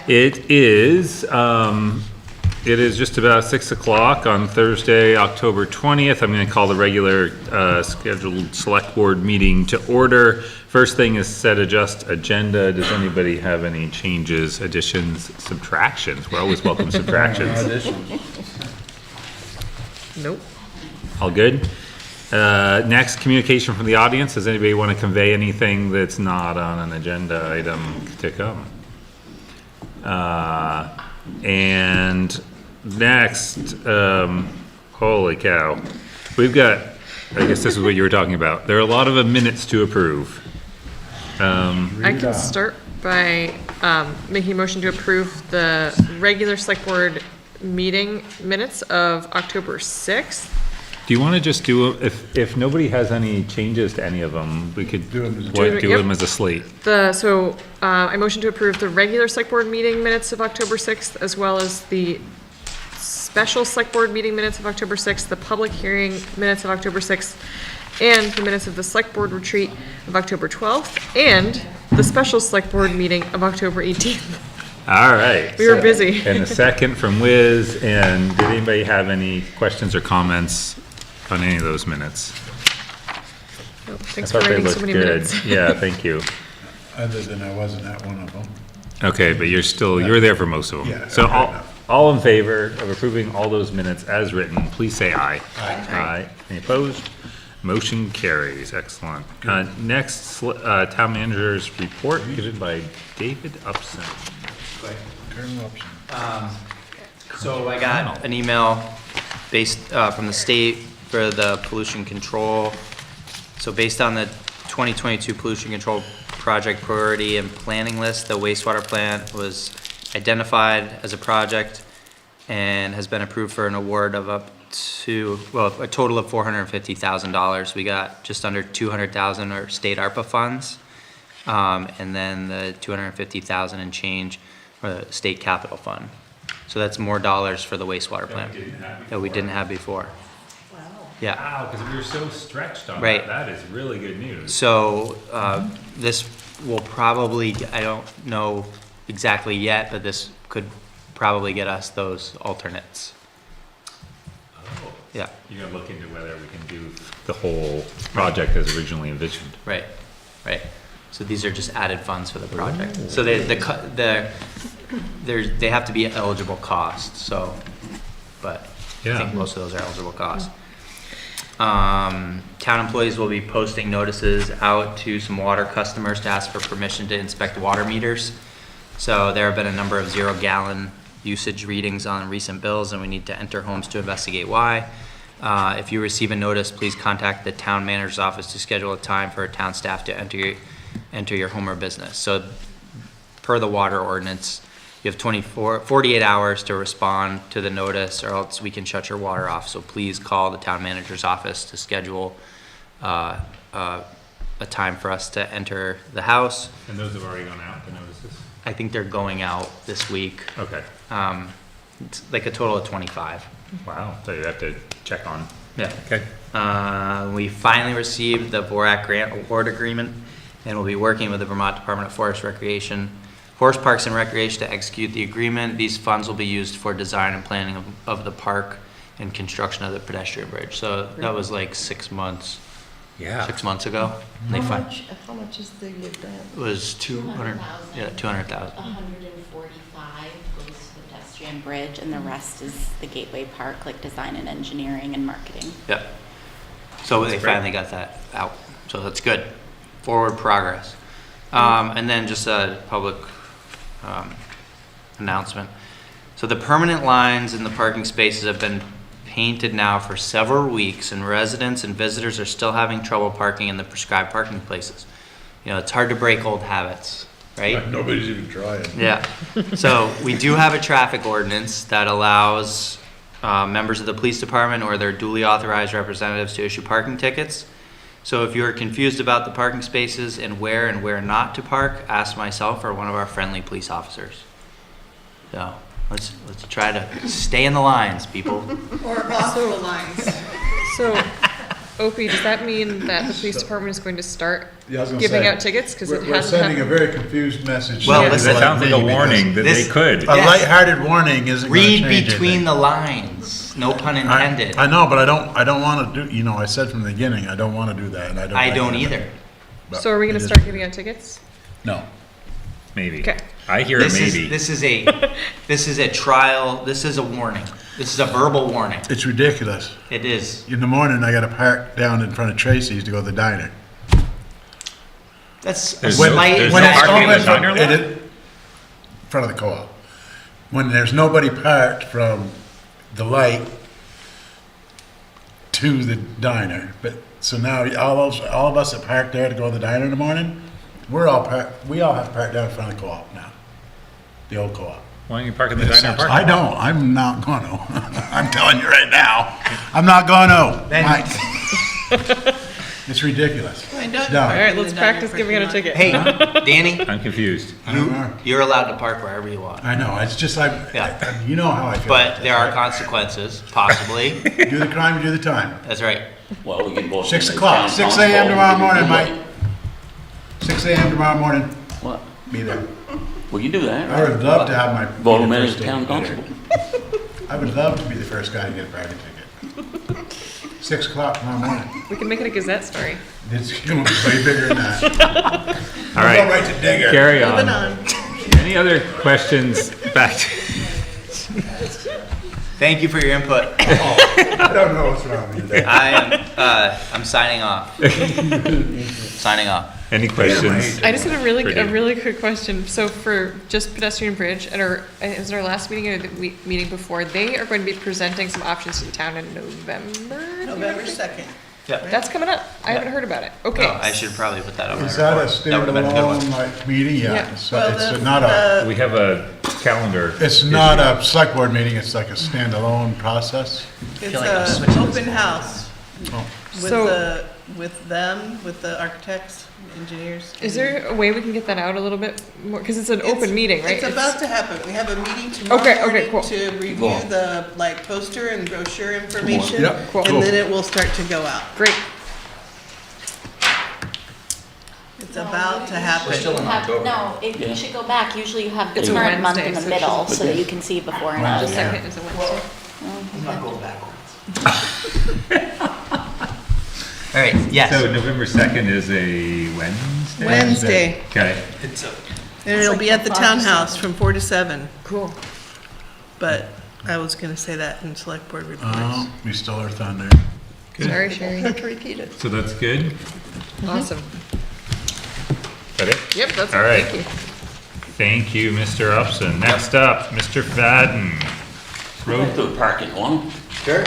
It is just about 6 o'clock on Thursday, October 20th. I'm going to call the regular scheduled select board meeting to order. First thing is set adjust agenda. Does anybody have any changes, additions, subtractions? We're always welcome subtractions. Nope. All good? Next, communication from the audience. Does anybody want to convey anything that's not on an agenda item to come? And next, holy cow, we've got, I guess this is what you were talking about. There are a lot of minutes to approve. I can start by making a motion to approve the regular select board meeting minutes of October 6th. Do you want to just do, if nobody has any changes to any of them, we could do them as a slate? I motion to approve the regular select board meeting minutes of October 6th, as well as the special select board meeting minutes of October 6th, the public hearing minutes of October 6th, and the minutes of the select board retreat of October 12th, and the special select board meeting of October 18th. All right. We were busy. And a second from Wiz, and did anybody have any questions or comments on any of those minutes? Oh, thanks for writing so many minutes. Yeah, thank you. Other than I wasn't at one of them. Okay, but you're there for most of them. Yeah, So fair enough. all in favor of approving all those minutes as written, please say aye. Aye. Aye. Any opposed? Motion carries. Excellent. Next, town manager's report given by David Upson. Colonel Upson. So I got an email based from the state for the pollution control. So based on the 2022 pollution control project priority and planning list, the wastewater plant was identified as a project and has been approved for an award of up to, well, a total of $450,000. We got just under $200,000 are state ARPA funds, and then the $250,000 and change for the state capital fund. So that's more dollars for the wastewater plant that we didn't have before. Yeah. Wow, because we were so stretched on Right. that. That is really good news. So this will probably, I don't know exactly yet, but this could probably get us those alternates. Oh. Yeah. You're gonna look into whether we can do the whole project as originally envisioned. Right, right. So these are just added funds for the project. So they have to be eligible costs, so, but I Yeah. think most of those are eligible costs. Town employees will be posting notices out to some water customers to ask for permission to inspect water meters. So there have been a number of 0-gallon usage readings on recent bills, and we need to enter homes to investigate why. If you receive a notice, please contact the town manager's office to schedule a time for town staff to enter your home or business. So per the water ordinance, you have 48 hours to respond to the notice, or else we can shut your water off. So please call the town manager's office to schedule a time for us to enter the house. And those have already gone out, the notices? I think they're going out this week. Okay. It's like a total of 25. Wow, so you have to check on. Yeah. Okay. We finally received the Vorak grant award agreement, and we'll be working with the Vermont Department of Forest Parks and Recreation to execute the agreement. These funds will be used for design and planning of the park and construction of the pedestrian bridge. So that was like 6 months. Yeah. 6 months ago. How much is the grant? It was 200. Yeah, 200,000. 145 goes to the pedestrian bridge, and the rest is the Gateway Park, like design and engineering and marketing. Yeah. So they great. finally got that out. So that's good. Forward progress. And then just a public announcement. So the permanent lines in the parking spaces have been painted now for several weeks, and residents and visitors are still having trouble parking in the prescribed parking places. You know, it's hard to break old habits, right? Nobody's even trying. Yeah. So we do have a traffic ordinance that allows members of the police department or their duly authorized representatives to issue parking tickets. So if you're confused about the parking spaces and where not to park, ask myself or one of our friendly police officers. So let's try to stay in the lines, people. Or across the lines. So, Opie, does that mean that the police department is going to start Yeah, I was gonna giving say, out tickets? Because it We're hasn't sending a happened. very confused message. Well, to listen, people That sounds like a me, because warning that they this- could. A Yes. lighthearted warning isn't gonna Read change between anything. the lines, no pun intended. I know, but I don't wanna do, I said from the beginning, I don't wanna do that, and I don't. I like don't doing either. it. But So are we gonna it is- start giving out tickets? No. Maybe. Okay. I hear a This is, maybe. this is a trial, this is a warning. This is a verbal warning. It's ridiculous. It is. In the morning, I gotta park down in front of Tracy's to go to the diner. That's a There's slight. there's When no it's parking in the open, diner lot? in front of the co-op. When there's nobody parked from the light to the diner, but, so now all of us that parked there to go to the diner in the morning, we all have to park down in front of the co-op now. The old co-op. Why don't you park in the diner parking I lot? don't, I'm not gonna. I'm telling you right now, I'm not gonna. Then- Mike. It's ridiculous. All No. right, let's practice giving out a ticket. Hey, Danny, I'm confused. you're allowed to park wherever you want. I know, it's just like, Yeah. you know how I feel. But about there that. are consequences, possibly. Do the crime, you do the time. That's right. Well, we can both. 6 o'clock, 6 a.m. tomorrow morning, Mike. 6 a.m. tomorrow morning, What? be there. We can do that. I would love to have my. Vote be him the in first as town ticket. constable. I would love to be the first guy to get a parking ticket. 6 o'clock tomorrow morning. We can make it a Gazette story. It's gonna be way bigger than that. All Go right, right to Digger. carry on. Any other questions? Back to, Thank you for your input. I don't know what's wrong with you there. I'm signing off. Signing off. any questions? I just had a really Pretty. quick question. So for just pedestrian bridge, and is our last meeting or the meeting before, they are going to be presenting some options to the town in November? November 2nd. Yep. That's coming up. I haven't heard about it. Okay. Oh, I should probably put that on my Is that a report. That would've been a good one. standalone like meeting? Yeah. Yeah. So Well, it's not a, We have a calendar. it's not a select board meeting, it's like a standalone process. It's feel like I'm an switching open house Oh. So- with the architects, engineers. Is there a way we can get that out a little bit more? Because it's an open meeting, right? It's about to happen. We have a meeting tomorrow Okay, morning cool. to review the poster and brochure information. Yep, cool. And then it will start to go out. Great. It's about to happen. still in You have- October. No, Yeah. you should go back. Usually you have the It's a current month Wednesday, in the so it middle should- so that you can see before and The after. second is a Wednesday. I'm not going backwards. All right, yes. So November 2nd is a Wednesday? Wednesday. Okay. It's a- And it'll be at the like 5 to townhouse from 4 to 7. Cool. But I was gonna say that in select board reports. Oh, we stole our thunder. Sorry, Sherry. To repeat it. So that's good? Awesome. Is that it? Yep, that's All it. right. Thank you. Thank you, Mr. Upson. Next up, Mr. Fadden. Road to the parking one. Sure.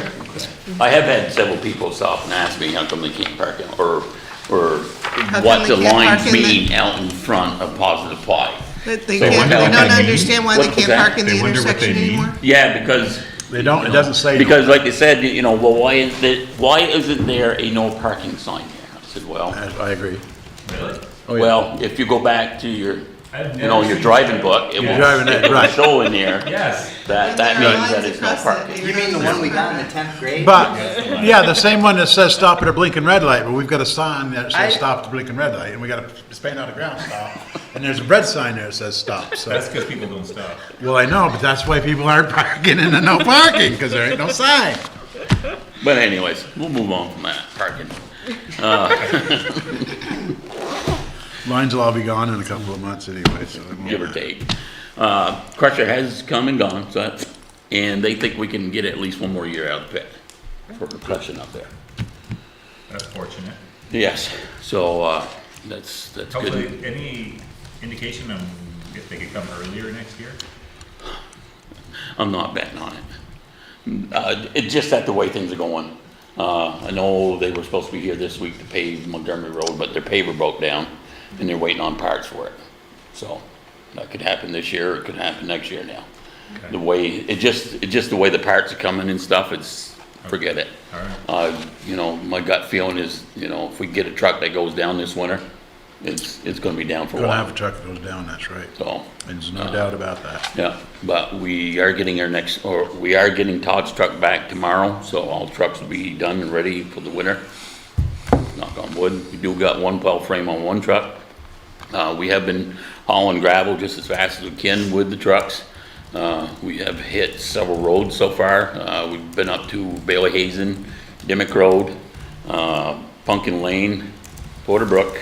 I have had several people stop and ask me how come they can't park it, or come what they the can't lines park in the- mean out in front of Positive Pie. But they They can't, wonder they what don't they mean? understand why What they was can't that? park in They the wonder what they intersection mean? anymore? Yeah, because. They don't, it doesn't say. Because like they said, well, why isn't there a no parking sign here? I said, well, I agree. Really? Oh, yeah. well, if you go back to your, I've your never driving seen book, it Yeah. will Driving it, right. show in there Yes. that There are means lines that it's no across the- parking. You mean the one we got in the 10th grade? But, yeah, the same one that says stop at a blinking red light, but we've got a sign that I- says stop at a blinking red light, and we got a Spain out of ground stop. And there's a red sign there that says stop, so. That's because people don't stop. Well, I know, but that's why people aren't parking in the no parking, because there ain't no sign. But anyways, we'll move on from that parking. Lines will all be gone in a couple of months anyway, so. it won't Give or matter. take. Crusher has come and gone, so that's, and they think we can get at least one more year out of the pit for crushing up there. That's fortunate. Yes, so, that's Hopefully, good. any indication on if they could come earlier next year? I'm not betting on it. It's just that the way things are going. I know they were supposed to be here this week to pave Montgomery Road, but their paver broke down and they're waiting on parts for it. So that could happen this year, or it could happen next year now. Okay. The way, it just the way the parts are coming and stuff, it's, forget it. All right. My gut feeling is, if we get a truck that goes down this winter, it's gonna be down for a Gonna have while. a truck that goes down, that's right. So, There's no doubt about that. yeah, but we are getting we are getting Todd's truck back tomorrow, so all trucks will be done and ready for the winter. on wood. We do got one plow frame on one truck. We have been hauling gravel just as fast as we can with the trucks. We have hit several roads so far. We've been up to Bailey Hazen, Dimmick Road, Pumpkin Lane, Porter Brook.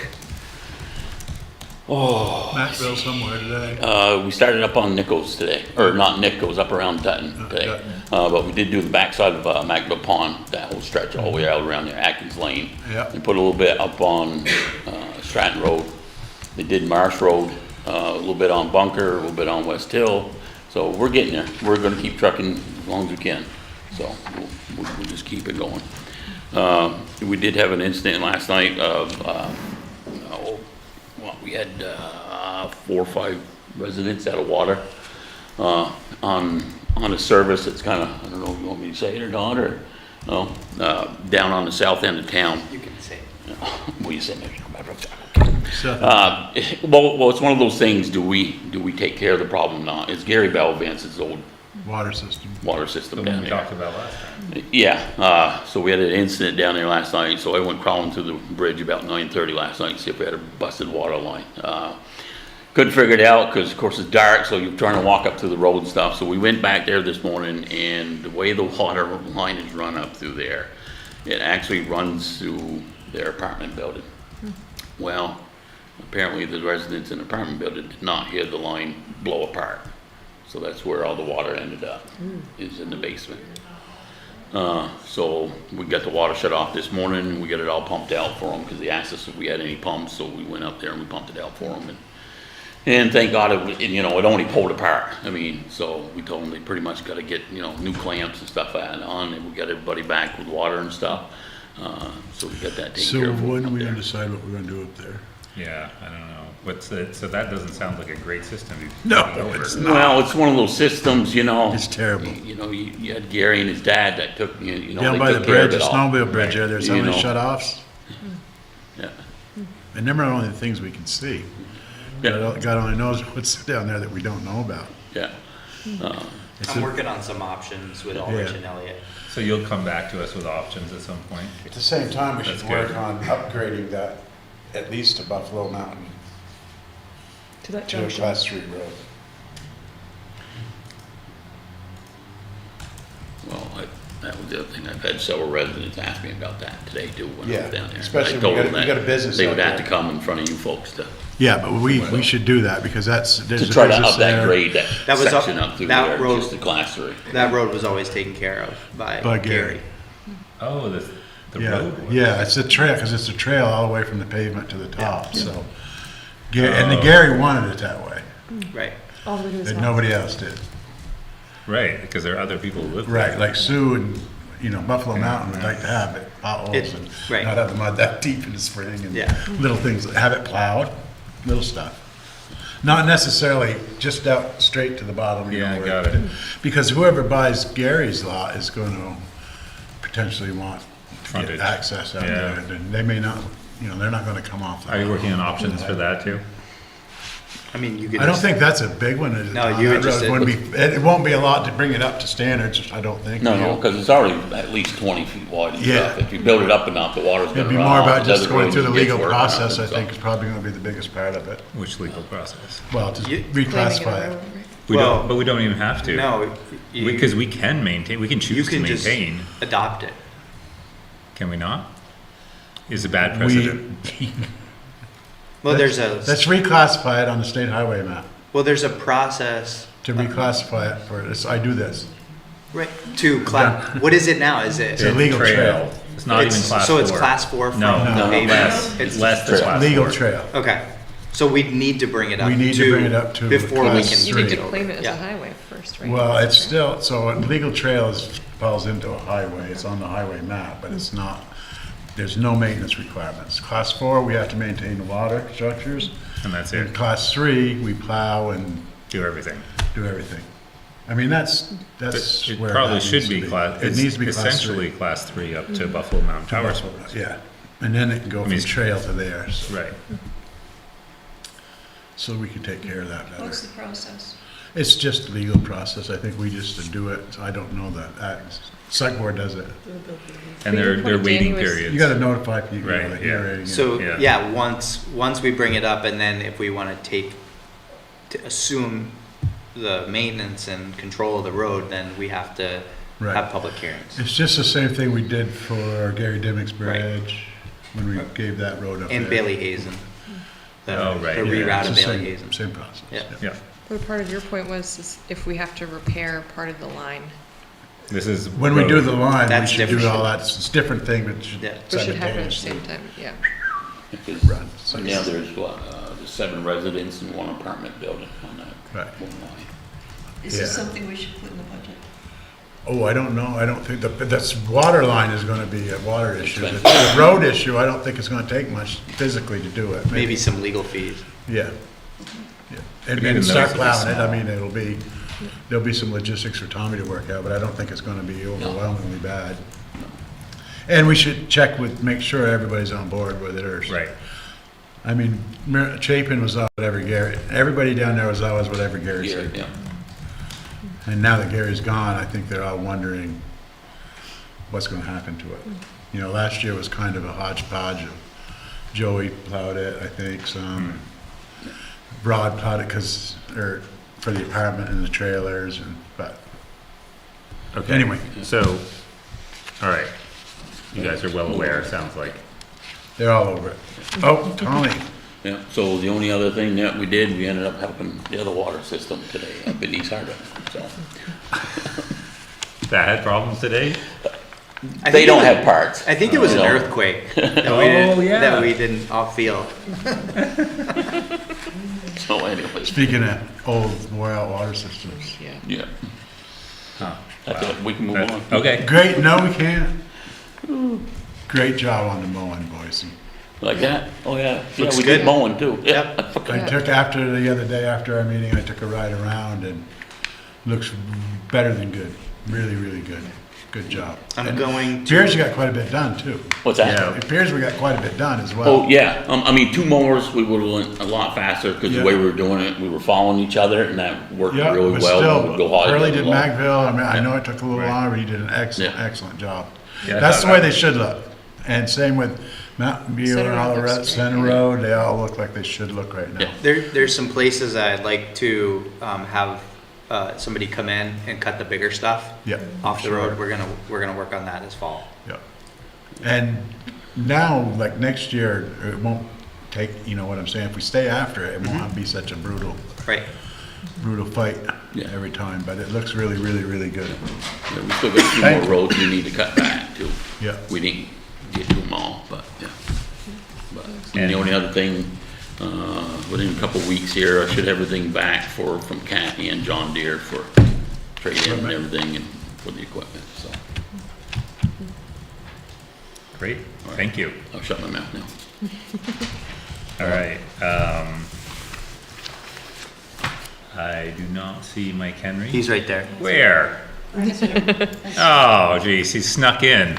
Mattville somewhere today. We started up on Nichols today, or not Nichols, up around Dutton today. Dutton. But we did do the backside of Macville Pond, that whole stretch all the way out around there, Atkins Lane. Yep. And put a little bit up on Stratton Road. They did Marsh Road, a little bit on Bunker, a little bit on West Hill. So we're getting there. We're gonna keep trucking as long as we can. So we'll just keep it going. We did have an incident last night of, we had 4 or 5 residents out of water on a service that's kind of, I don't know if you want me to say it or not, or no, down on the south end of town. You can say. What do you say? So, Well, it's one of those things. Do we take care of the problem now? It's Gary Vance's old water system. water The system one down we there. talked about last time. Yeah, so we had an incident down there last night, so I went crawling through the bridge about 9:30 last night to see if we had a busted water line. Couldn't figure it out, because of course it's dark, so you're trying to walk up through the road and stuff, so we went back there this morning, and the way the water line is run up through there, it actually runs through their apartment building. Well, apparently the residents in the apartment building did not hear the line blow apart. So that's where all the water ended up, is in the basement. So we got the water shut off this morning, we got it all pumped out for them, because they asked us if we had any pumps, so we went up there and we pumped it out for them. And thank God, it only pulled apart. I mean, so we told them they pretty much got to get, new clamps and stuff added on, and we got everybody back with water and stuff. So we got that taken So care of. when are up we there. gonna decide what we're gonna do up there? Yeah, I don't know. So that doesn't sound like a great system. you've No, taken over. it's not. Well, it's one of those systems, It's terrible. You had Gary and his dad that took, they Down by the took care of bridge, the it all. snowmobile bridge there, there's so You many know. shut-offs. Yeah. And them are only the things we can see. Yeah. God only knows what's down there that we don't know about. Yeah. It's I'm a- working on some options with Ulrich Yeah. and Elliott. So you'll come back to us with options at some point? At the same time, we That's should work good. on upgrading that, at least to Buffalo Mountain, To that to a junction. class 3 road. Well, that was the other thing. I've had several residents ask me about that today too, when I Yeah, was down there. especially I when told you them got- you that got a business They out would have to there. come in front of you folks to Yeah, but we should do that, because that's, there's to a try to business up that there. grade, That that was up- section up through that there, road- just the class 3. That road was always taken care of by By Gary. Gary. Oh, the Yeah, road was. yeah, it's a trail, because it's a trail all the way from the pavement to the top, so. And Oh. Gary wanted it that way, Right. All the way to his and house. nobody else did. Right, because there are other people who live there. Right, like Sue and, Buffalo Mountain would like to have it, potholes, It- and right. not have the mud that deep in the spring, and Yeah. little things, have it plowed, little stuff. Not necessarily just out straight to the bottom. Yeah, where- got it. Because whoever buys Gary's lot is gonna potentially want to Frontage. get access out Yeah. there, and they may not, they're not gonna come off. the Are you bottom. working on options for that too? I mean, you could. I don't just- think that's a big one. is it? No, On you that would just- road, wouldn't be- it won't be a lot to bring it up to standards, I don't think. No, because it's already at least 20 feet wide and Yeah. stuff. If you build it up enough, the water's It'd gonna be run more off. about It just doesn't going really through the get legal work on it, process, I so. think, is probably gonna be the biggest part of it. Which legal process? Well, to You- Claiming it a reclassify road, it. right? We Well, don't, but we don't even have to. No. you- Because we can maintain, we can You choose to can just maintain. adopt it. Can we not? Is a bad We, precedent. Well, there's a, let's reclassify it on the state highway map, there's a process, to reclassify it for this, I do this. right, to what is it now? Is It's it? a legal trail. It's not even It's- class so 4. it's class 4 from No, No. no, less. It's It's less than class 4. Legal trail. Okay, so we'd need to bring it up. We need to bring it up to before we class can. You need to Three. claim it as Yeah. a highway first, right? Well, it's still, so a legal trail falls into a highway, it's on the highway map, but it's not, there's no maintenance requirements. Class 4, we have to maintain the water structures. And that's In it. class 3, we plow and Do everything. do everything. I mean, that's It where probably that should needs to be class, It it's needs to be class 3. essentially class 3 up to Buffalo Mountain Power Buffalo, Sports. Yeah, and then it can go mean, from trail to theirs, Right. so we can take care of that better. What's the process? It's just legal process. I think we just do it. I don't know that. Select board does it. And Your they're point, waiting Danny, was- periods. You gotta notify people Right, that yeah. you're ready. So, Yeah. yeah, once we bring it up, and then if we wanna to assume the maintenance and control of the road, then we have to Right. have public hearings. It's just the same thing we did for Gary Dimmick's Right. Bridge, when we gave that road up there. And Bailey Hazen. Oh, right, The yeah. reroute It's of the Bailey same- Hazen. Same process. Yeah. Yeah, But part of your point was is if we have to repair part of the line, this is. When we do the line, we That's should do different. all that. It's a different thing, but it should Yeah. which should happen at the simultaneously same time, yeah. Because run. So- now there's, there's 7 residents and 1 apartment building on that Right. one line. Is this Yeah. something we should put in the budget? Oh, I don't know. I don't think, that's water line is gonna be a water issue. The Expensive. road issue, I don't think it's gonna take much physically to do it. Maybe some legal fees. Yeah. Yeah. And Even those start will be plowing it. I small. mean, there'll be some logistics for Tommy to work out, but I don't think it's gonna be overwhelmingly bad. And we should check make sure everybody's on board with it, or. Right, I mean, Chapin was out whatever Gary, everybody down there was always whatever Gary Yeah, said. yeah. And now that Gary's gone, I think they're all wondering what's gonna happen to it. You know, last year was kind of a hodgepodge of Joey plowed it, I think, some. Broad plowed it for the apartment and the trailers but okay. Anyway. So, all right, you guys are well aware, it sounds like. they're all over it. Oh, Tommy, Yeah, so the only other thing that we did, we ended up helping the other water system today up in East Hardwick, so. That had problems today? I They think don't it was- have parts. I think it was an you know. earthquake that Oh, yeah. that we didn't all feel. So anyways, speaking of old wore out water systems. Yeah. yeah, Huh. that's it, we can move That- on. Okay, Great, no, we can't. Great job on the mowing, Boise. Like that? Oh, yeah. Yeah, Looks we good. did mowing too. Yep. I took the other day after our meeting, I took a ride around and looks better than good. Really, really good. Good job. I'm And going it to, appears you got quite a bit done too. What's that? Yeah. It appears we got quite a bit done as well. Oh, yeah, I mean, 2 mowers, we would've went a lot faster, cause the Yeah. way we were doing it, we were following each other, and that worked Yeah, really but well. We still, would go hard, Hurley go did low. Magville, I mean, I Yeah. know it took a little Right. longer, but he did an excellent, Yeah. excellent job. Yeah, I That's thought the way that- they should look. And same with Mountain View Center and all the Road looks rest, great. Center Road, they all look like they should look right now. Yeah. there's some places I'd like to, have, somebody come in and cut the bigger stuff Yeah. off the sure. road. We're gonna work on that this fall. Yeah. And now, like next year, it won't take, you know what I'm saying, if we stay after it, it won't be such a brutal Right. fight Yeah. every time, but it looks really, really, really good. Yeah, we still got a few Thank more you. roads we need to cut back too. Yeah. We didn't get to them all, but, yeah. But, and the And- only other thing, within a couple of weeks here, I should have everything back from Kathy and John Deere for trade-in and everything and for the equipment, so. great, thank you. I'll shut my mouth now. All right, I do not see Mike Henry. He's right there. Where? Oh, geez, he snuck in.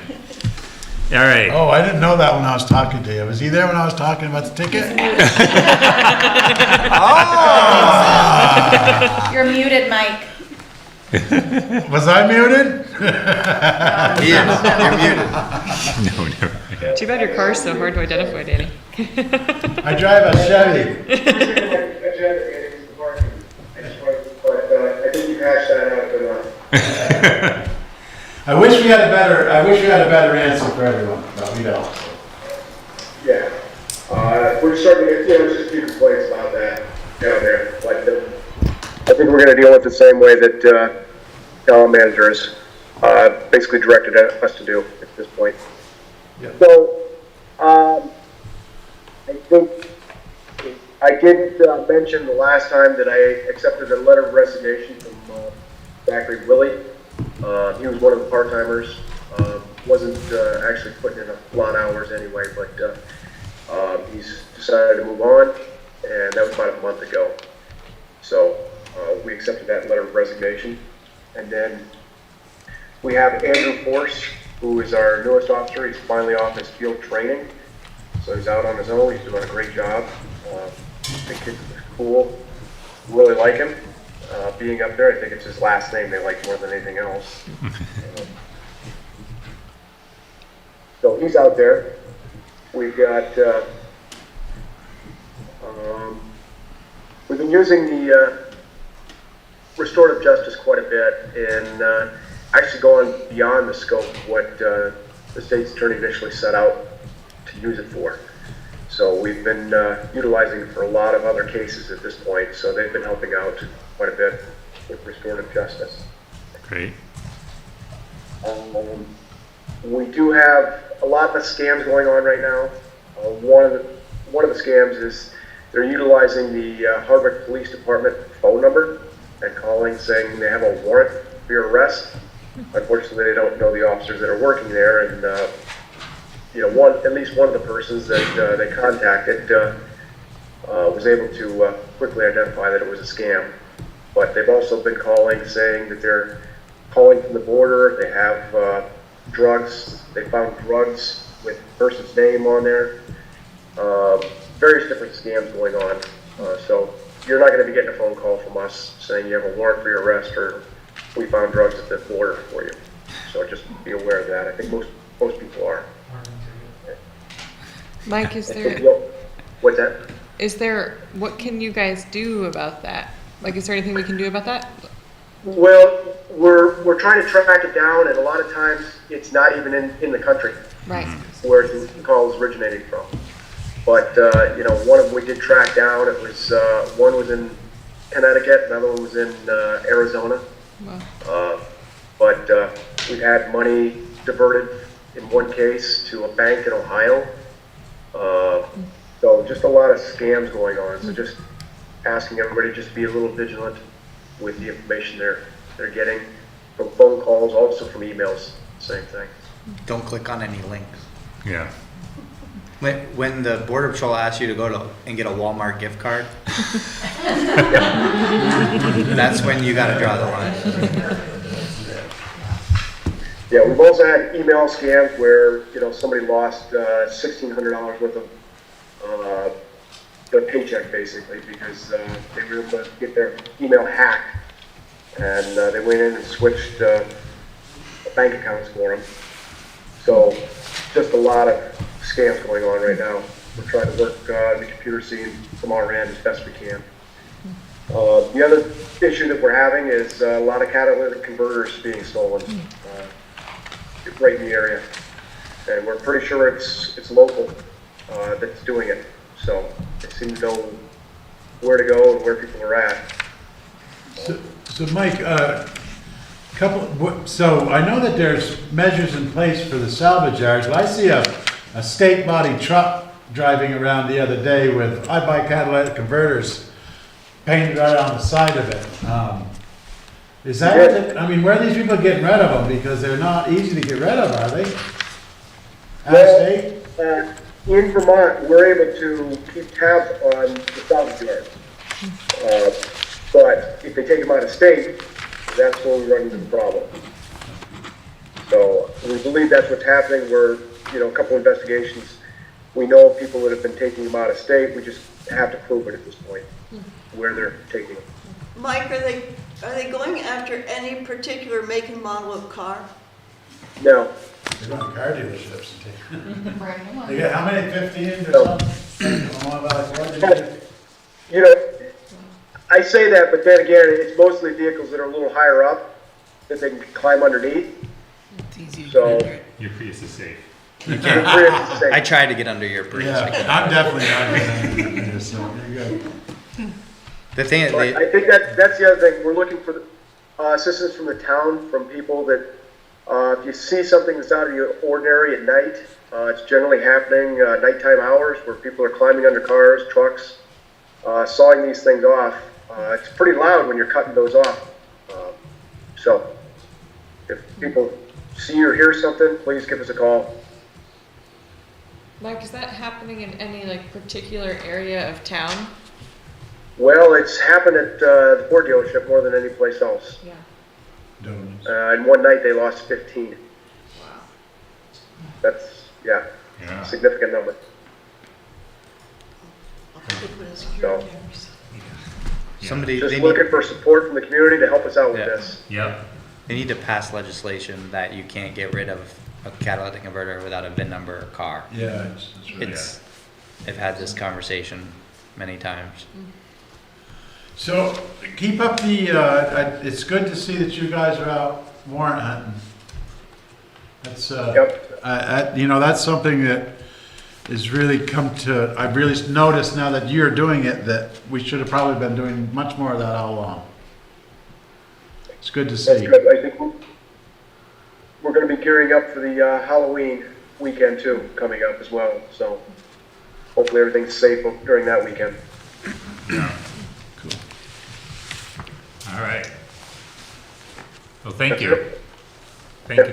All right, Oh, I didn't know that when I was talking to you. Was he there when I was talking about the ticket? You're muted, Mike. Was I muted? He is. You're muted. no, never. Too bad your car's so hard to identify, Danny. I drive a Chevy. I think you hashed that out good enough. I wish we had a better answer for everyone, but we don't. Yeah. We're just starting to get, just a few complaints about that down there. But I think we're going to deal with it the same way that town managers basically directed us to do at this point. Yeah. So, I think I did mention the last time that I accepted a letter of resignation from Zachary Willie. He was one of the part-timers. Wasn't actually putting in a lot of hours anyway, but he's decided to move on, and that was about a month ago. So we accepted that letter of resignation. And then we have Andrew Force, who is our newest officer. He's finally off his field training. So he's out on his own. He's doing a great job. The kid's cool. Really like him. being up there. I think it's his last name they like more than anything else. So he's out there. We've got, we've been using the restorative justice quite a bit and actually going beyond the scope of what the state's attorney initially set out to use it for. So we've been utilizing it for a lot of other cases at this point, so they've been helping out quite a bit with restorative justice. Great. We do have a lot of scams going on right now. One of the scams is they're utilizing the Hardwick Police Department phone number and calling saying they have a warrant for your arrest. Unfortunately, they don't know the officers that are working there, and you know, at least one of the persons that they contacted was able to quickly identify that it was a scam. But they've also been calling saying that they're calling from the border. They have drugs. They found drugs with the person's name on there. Various different scams going on. So you're not going to be getting a phone call from us saying you have a warrant for your arrest or we found drugs at the border for you. So just be aware of that. I think most people are. Mike, What's that? What can you guys do about that? Like, is there anything we can do about that? Well, we're trying to track it down, and a lot of times it's not even in the country Right. where the call is originating from. But you know, one of them we did track down. It was one was in Connecticut, another one was in Arizona. Wow. But we've had money diverted in one case to a bank in Ohio. So just a lot of scams going on. So just asking everybody just to be a little vigilant with the information they're getting from phone calls, also from emails, same thing. Don't click on any links. Yeah. When the Border Patrol asks you to go and get a Walmart gift card, that's when you gotta draw the line. Yeah, we've also had email scams where, you know, somebody lost $1,600 worth of their paycheck basically because they were able to get their email hacked and they went in and switched bank accounts for them. So just a lot of scams going on right now. We're trying to work the computer scene from our end as best we can. The other issue that we're having is a lot of catalytic converters being stolen right in the area. And we're pretty sure it's local that's doing it. So they seem to know where to go and where people are at. So Mike, so I know that there's measures in place for the salvage yards. Well, I see a state body truck driving around the other day with I buy catalytic converters painted right on the side of it. Is that, I mean, where are these people getting rid of them? Because they're not easy to get rid of, are they? Out of state? In Vermont, we're able to keep tabs on the salvage yards. But if they take them out of state, that's where we run into the problem. So we believe that's what's happening. We're, you know, a couple investigations. We know of people that have been taking them out of state. We just have to prove it at this point, where they're taking them. Mike, are they going after any particular make and model of car? No. They're going to car dealerships and take. Brand new one. They got how many, 15 or something? You know, I say that, but then again, it's mostly vehicles that are a little higher up that they can climb underneath. So Your Prius is safe. the Prius is safe. I tried to get under your Prius. I couldn't. I'm definitely not going to do this, so you're good. The thing, But I think that's the other thing. We're looking for assistance from the town, from people that if you see something that's out of the ordinary at night, it's generally happening nighttime hours where people are climbing under cars, trucks, sawing these things off. It's pretty loud when you're cutting those off. So if people see or hear something, please give us a call. Mike, is that happening in any like particular area of town? Well, it's happened at the Ford dealership more than any place else. Yeah. Donuts. And one night they lost 15. Wow. That's, yeah, Yeah. significant number. I'll have to put in security So- cameras. Somebody, Just they looking need, for support from the community to help us out with Yeah. this. Yep. they need to pass legislation that you can't get rid of a catalytic converter without a VIN number or car. Yeah, it's really. It's, I've had this conversation many times. So keep up the, it's good to see that you guys are out warrant hunting. That's, Yep. you know, that's something that is really come to, I've really noticed now that you're doing it, that we should have probably been doing much more of that all along. It's good to That's see. good. I think we're going to be gearing up for the Halloween weekend too, coming up as well. So hopefully everything's safe during that weekend. Cool. All right. Well, thank That's you. it.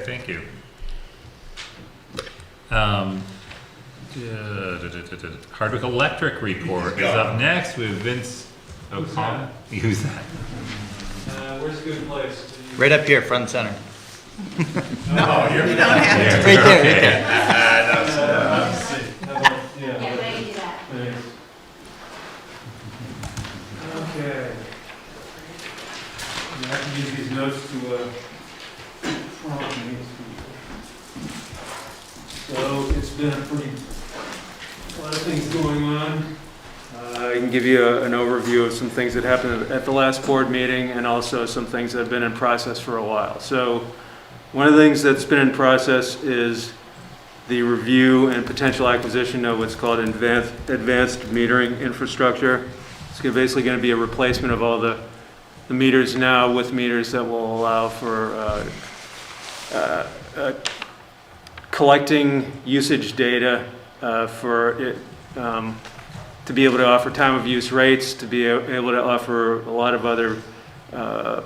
Thank you. Hardwick Electric report is up next with Vince O'Connor. Who's that? Where's a good place? Right up here, front and center. No, you're. You don't have There. Right there, right Okay. there. Yeah, but I can do that. thanks. Okay. Yeah, I can use these notes to, prompt me. So it's been a lot of things going on. I can give you an overview of some things that happened at the last board meeting and also some things that have been in process for a while. So one of the things that's been in process is the review and potential acquisition of what's called advanced metering infrastructure. It's basically going to be a replacement of all the meters now with meters that will allow for collecting usage data for it, to be able to offer time of use rates, to be able to offer a lot of other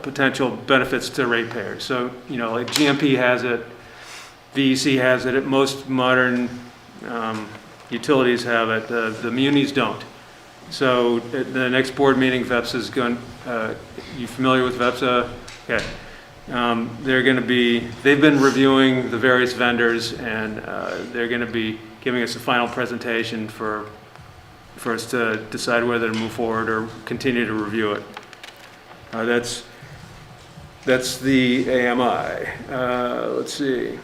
potential benefits to ratepayers. So, you know, like GMP has it, VEC has it, most modern utilities have it, the munis don't. So at the next board meeting, VEPSA is going, you familiar with VEPSA? Okay. They've been reviewing the various vendors and they're going to be giving us a final presentation for us to decide whether to move forward or continue to review it. That's the AMI. Let's see.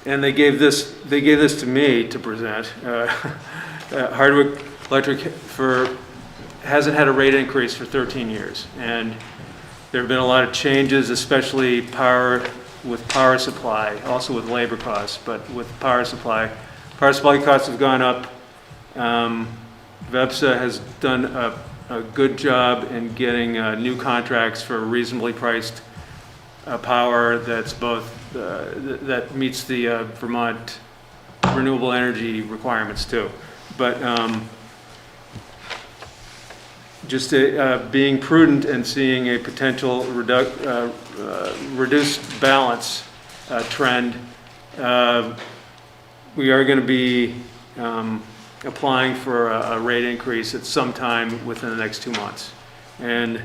And they gave this to me to present. Hardwick Electric hasn't had a rate increase for 13 years, and there have been a lot of changes, especially with power supply, also with labor costs, but with power supply costs have gone up. VEPSA has done a good job in getting new contracts for reasonably priced power that's both that meets the Vermont renewable energy requirements too. But just being prudent and seeing a potential reduced balance trend, we are going to be applying for a rate increase at some time within the next 2 months. And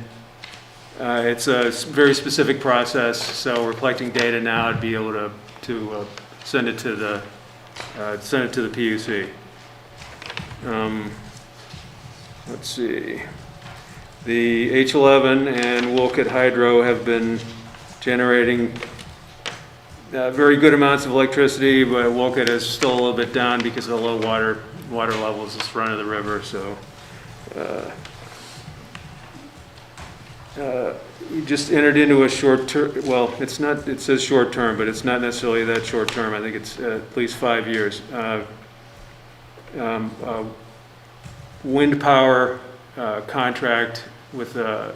it's a very specific process, so we're collecting data now to be able to send it to the PUC. Let's see. The H11 and Wolcott Hydro have been generating very good amounts of electricity, but Wolcott is still a little bit down because of the low water levels this run of the river. So we just entered into a short term. Well, it's not. It says short term, but it's not necessarily that short term. I think it's at least 5 years. Wind power contract with it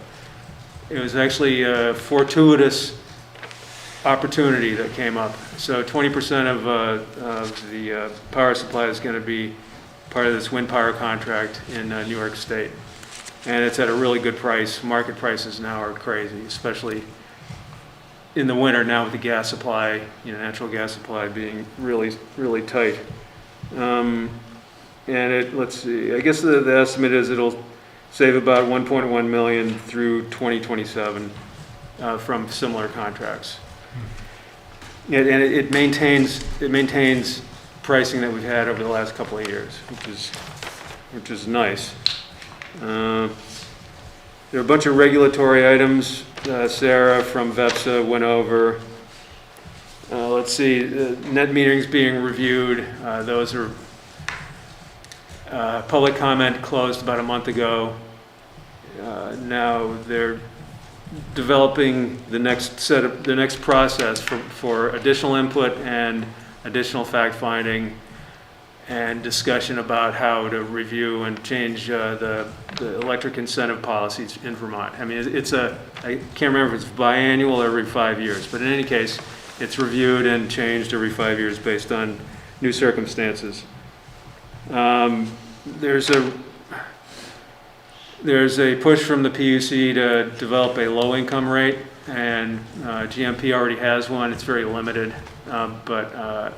was actually a fortuitous opportunity that came up. So 20% of the power supply is going to be part of this wind power contract in New York State. And it's at a really good price. Market prices now are crazy, especially in the winter now with the gas supply, natural gas supply being really, really tight. And let's see, I guess the estimate is it'll save about 1.1 million through 2027 from similar contracts. And it maintains pricing that we've had over the last couple of years, which is nice. There are a bunch of regulatory items Sarah from VEPSA went over. Let's see, net meterings being reviewed. Those are, public comment closed about a month ago. Now they're developing the next process for additional input and additional fact-finding and discussion about how to review and change the electric incentive policies in Vermont. I mean, I can't remember if it's biannual or every 5 years, but in any case, it's reviewed and changed every 5 years based on new circumstances. There's a push from the PUC to develop a low-income rate, and GMP already has one. It's very limited, but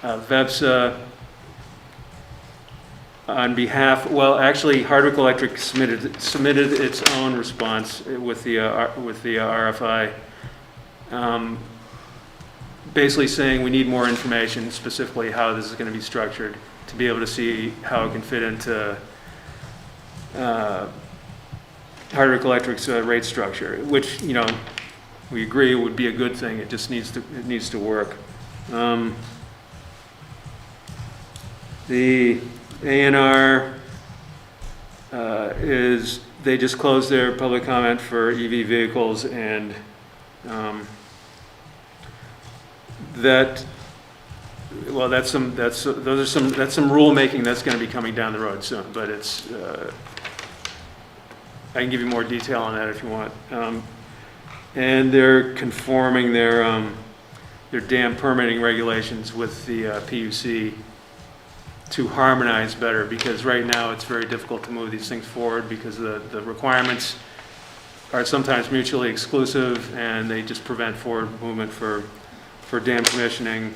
VEPSA, on behalf, well, actually, Hardwick Electric submitted its own response with the RFI, basically saying we need more information, specifically how this is going to be structured, to be able to see how it can fit into Hardwick Electric's rate structure, which, you know, we agree would be a good thing. It just needs to work. The A&R they just closed their public comment for EV vehicles, and that's some rulemaking that's going to be coming down the road soon, but it's I can give you more detail on that if you want. And they're conforming their dam permitting regulations with the PUC to harmonize better, because right now it's very difficult to move these things forward because the requirements are sometimes mutually exclusive, and they just prevent forward movement for dam commissioning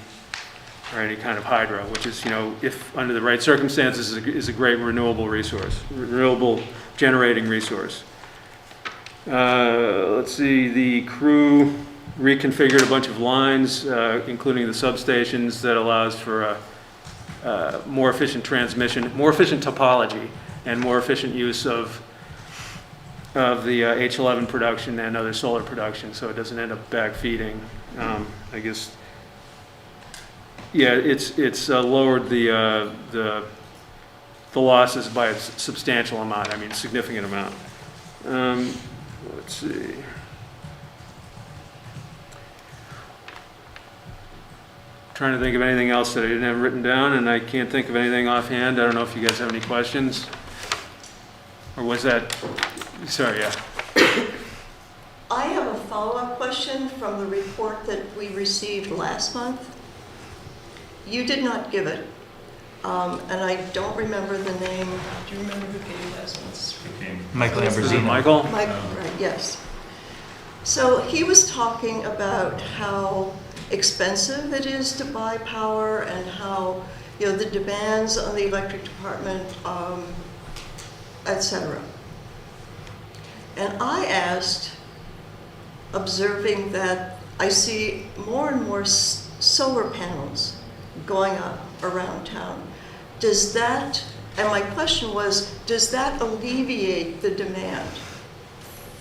or any kind of hydro, which is, you know, if under the right circumstances, is a great renewable generating resource. Let's see, the crew reconfigured a bunch of lines, including the substations, that allows for a more efficient transmission, more efficient topology, and more efficient use of the H11 production and other solar production, so it doesn't end up backfeeding. I guess, yeah, it's lowered the losses by a substantial amount. I mean, significant amount. Let's see. Trying to think of anything else that I didn't have written down, and I can't think of anything offhand. I don't know if you guys have any questions, or was that? Sorry, yeah. I have a follow-up question from the report that we received last month. You did not give it, and I don't remember the name. Do you remember who gave it last month? Michael Is it Ambrosino. Michael? Mike, right, yes. So he was talking about how expensive it is to buy power, and how, you know, the demands on the electric department, et cetera. And I asked, observing that I see more and more solar panels going up around town. Does that, and my question was, does that alleviate the demand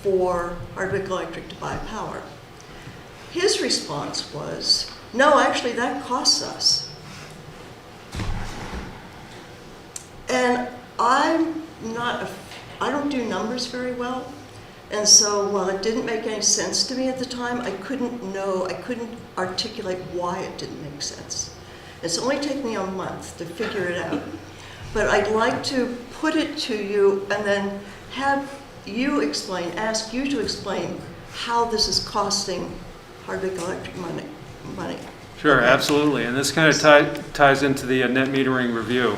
for Hardwick Electric to buy power? His response was, no, actually that costs us. And I don't do numbers very well. And so while it didn't make any sense to me at the time, I couldn't articulate why it didn't make sense. It's only taken me a month to figure it out. But I'd like to put it to you and then have you explain, ask you to explain how this is costing Hardwick Electric money. Sure, absolutely. And this kind of ties into the net metering review.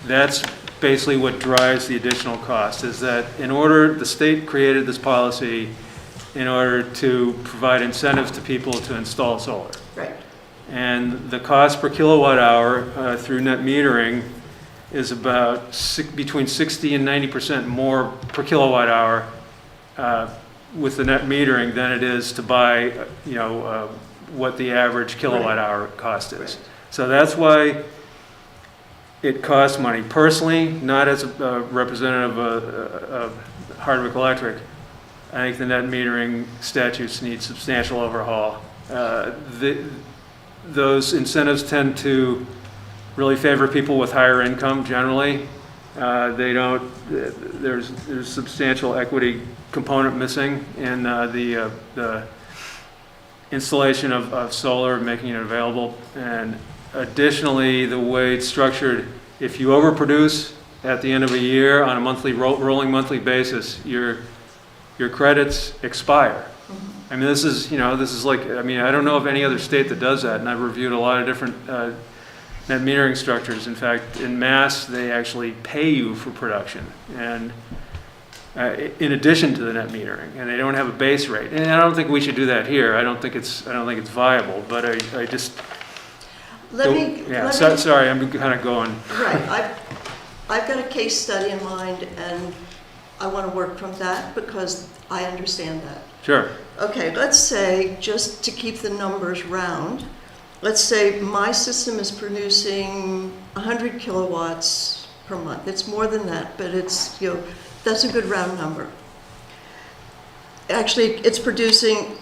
That's basically what drives the additional cost, is that the state created this policy in order to provide incentives to people to install solar. Right. And the cost per kilowatt hour through net metering is about between 60 and 90% more per kilowatt hour with the net metering than it is to buy, what the average kilowatt hour cost is. So that's why it costs money. Personally, not as a representative of Hardwick Electric, I think the net metering statutes need substantial overhaul. Those incentives tend to really favor people with higher income generally. They don't, there's substantial equity component missing in the installation of solar, making it available. And additionally, the way it's structured, if you overproduce at the end of a year on a monthly, rolling monthly basis, your credits expire. I mean, this is like, I mean, I don't know of any other state that does that, and I've reviewed a lot of different net metering structures. In fact, in Mass, they actually pay you for production, and in addition to the net metering, and they don't have a base rate. And I don't think we should do that here. I don't think it's viable. But I just sorry, I'm kind of going Right, I've got a case study in mind, and I want to work from that because I understand that. Sure. Okay, let's say, just to keep the numbers round, let's say my system is producing 100 kilowatts per month. It's more than that, but it's, that's a good round number. Actually, it's producing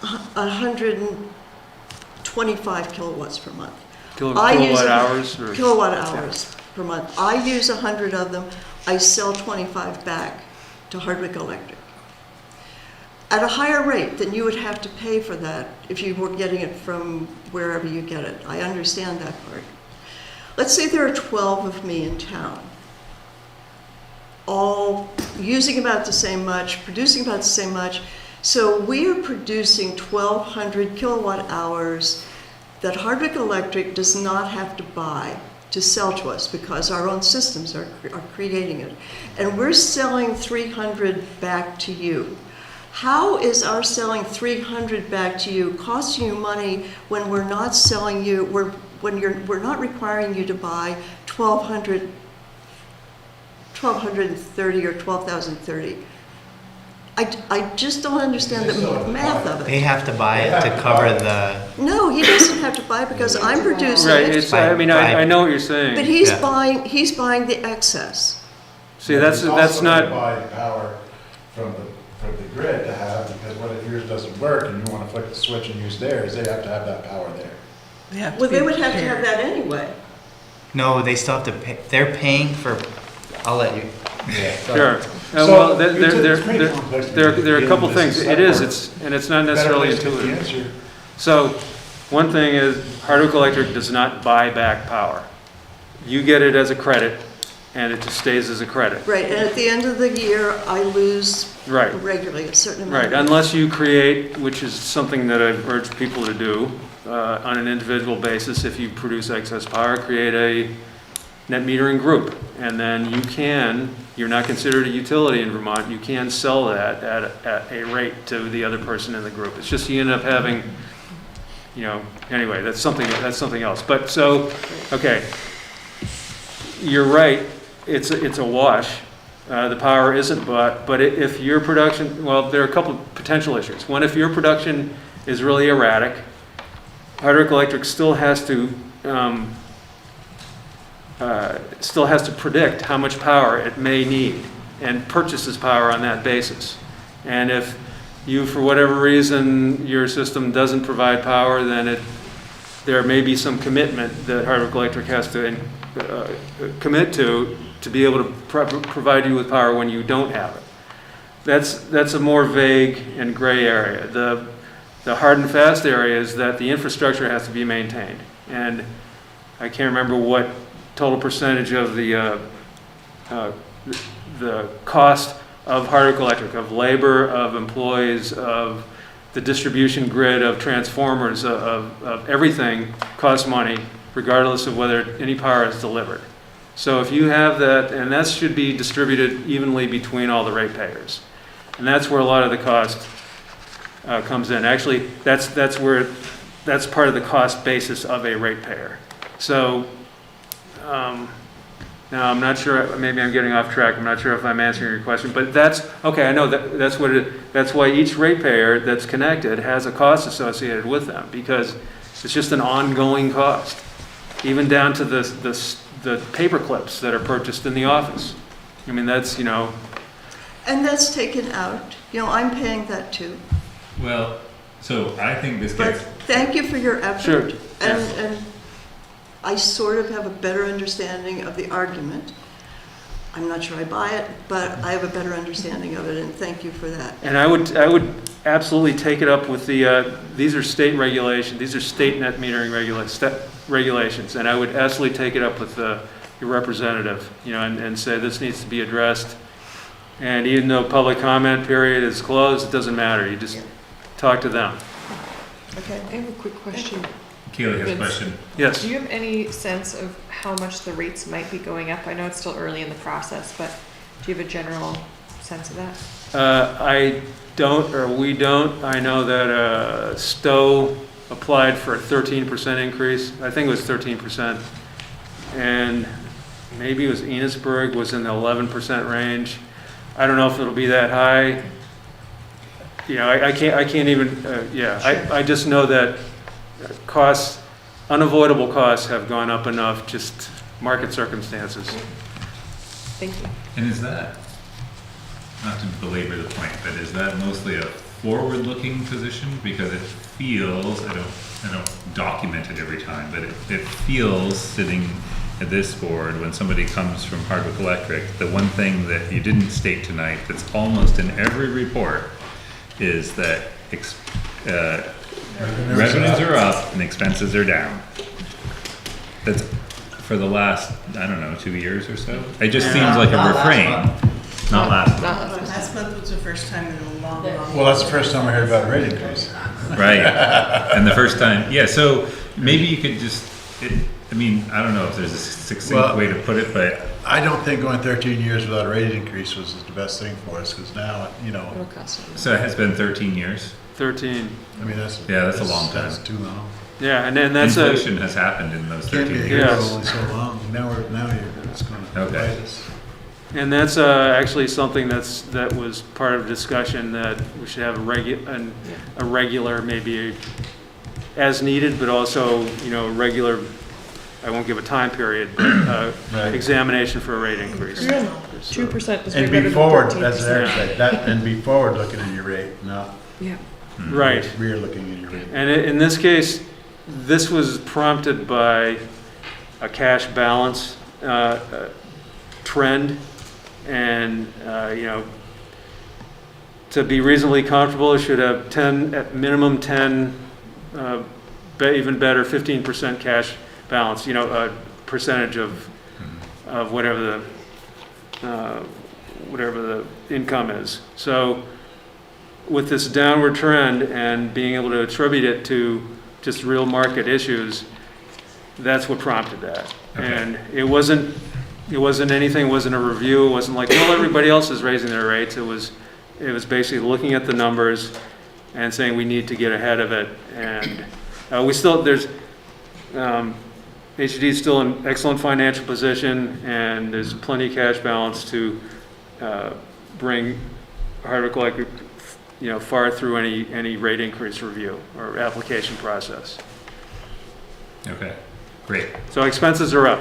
125 kilowatts per month. Kilowatt hours? Kilowatt hours per month. I use 100 of them. I sell 25 back to Hardwick Electric at a higher rate than you would have to pay for that if you were getting it from wherever you get it. I understand that part. Let's say there are 12 of me in town, all using about the same much, producing about the same much. So we are producing 1,200 kilowatt hours that Hardwick Electric does not have to buy to sell to us because our own systems are creating it. And we're selling 300 back to you. How is our selling 300 back to you costing you money when we're not selling you, we're not requiring you to buy 1,230 or 12,030? I just don't understand the math of it. They have to buy it to cover the. No, he doesn't have to buy it because I'm producing Right. it. It's, I mean, I know what you're saying. But he's Yeah. buying the excess. See, that's not. Buy power from the grid to have, because what if yours doesn't work and you want to flick the switch and use theirs, they have to have that power there. Well, they would have to have that anyway. No, they still have to pay. They're paying for. I'll let you. Yeah. Sure. So, Well, it's pretty complex to there are a deal couple with things. this It is, software. and it's not necessarily Better place to intuitive. answer. So, one thing is Hardwick Electric does not buy back power. You get it as a credit, and it just stays as a credit. Right, and at the end of the year, I lose Right. regularly a certain amount. Right, unless you create, which is something that I've urged people to do on an individual basis, if you produce excess power, create a net metering group. And then you're not considered a utility in Vermont, you can sell that at a rate to the other person in the group. It's just you end up having, anyway, that's something else. But so, okay, you're right, it's a wash. The power isn't bought, but if your production, well, there are a couple of potential issues. One, if your production is really erratic, Hardwick Electric still has to predict how much power it may need and purchases power on that basis. And if you, for whatever reason, your system doesn't provide power, then there may be some commitment that Hardwick Electric has to commit to be able to provide you with power when you don't have it. That's a more vague and gray area. The hard and fast area is that the infrastructure has to be maintained. And I can't remember what total percentage of the cost of Hardwick Electric, of labor, of employees, of the distribution grid, of transformers, of everything costs money, regardless of whether any power is delivered. So if you have that, and that should be distributed evenly between all the ratepayers. And that's where a lot of the cost comes in. Actually, that's part of the cost basis of a ratepayer. So now I'm not sure, maybe I'm getting off track. I'm not sure if I'm answering your question, but that's okay. I know that's why each ratepayer that's connected has a cost associated with them, because it's just an ongoing cost, even down to the the paper clips that are purchased in the office. I mean, that's, you know, And that's taken out. You know, I'm paying that too. Well, so I think this But gets, thank you for your Sure. effort. And I sort of have a better understanding of the argument. I'm not sure I buy it, but I have a better understanding of it, and thank you for that. and I would absolutely take it up with the, these are state regulations, these are state net metering regulations, and I would absolutely take it up with your representative, you know, and say this needs to be addressed. And even though public comment period is closed, it doesn't matter, you just talk to them. Okay. I have a quick question. Kaylee has a Vince. question. Yes. Do you have any sense of how much the rates might be going up? I know it's still early in the process, but do you have a general sense of that? I don't, or we don't. I know that Stowe applied for a 13% increase. I think it was 13%. And maybe it was Enosburg was in the 11% range. I don't know if it'll be that high. You know, I can't even, I just know that costs, unavoidable costs have gone up enough, just market circumstances. Thank you. And is that, not to belabor the point, but is that mostly a forward-looking position? Because it feels, I don't document it every time, but it feels, sitting at this board, when somebody comes from Hardwick Electric, the one thing that you didn't state tonight that's almost in every report is that revenues are up and expenses are down. That's for the last, I don't know, 2 years or so. It just seems like a refrain. Not last month. Last month was the first time in a long, long. Well, that's the first time I heard about a rate increase. Right. And the first time, yeah, so maybe you could just, I mean, I don't know if there's a succinct way to put it, but I don't think going 13 years without a rate increase was the best thing for us, because now, you know, It'll cost you. so it has been 13 years. 13. I mean, that's. Yeah, that's a long time. That's too long. Yeah, and then that's a, Inflation has happened in those Can't 13 be years. here Yes. for only so long. Now it's gonna Okay. bite us. and that's actually something that was part of discussion, that we should have a regular, maybe as needed, but also, you know, regular, I won't give a time period, but Right. examination for a rate increase. 2% is way And better be than forward, 13%. that's Eric said, that, and be forward looking at your rate, not Yeah. Right. rear looking at your rate. And in this case, this was prompted by a cash balance trend, and, you know, to be reasonably comfortable, it should have 10, at minimum 10, even better, 15% cash balance, you know, a percentage of whatever the income is. So with this downward trend and being able to attribute it to just real market issues, that's what prompted that. Okay. And it wasn't anything, it wasn't a review, it wasn't like, well, everybody else is raising their rates. It was basically looking at the numbers and saying we need to get ahead of it. And HED is still in excellent financial position, and there's plenty of cash balance to bring Hardwick Electric, you know, far through any rate increase review or application process. Okay, great. So expenses are up.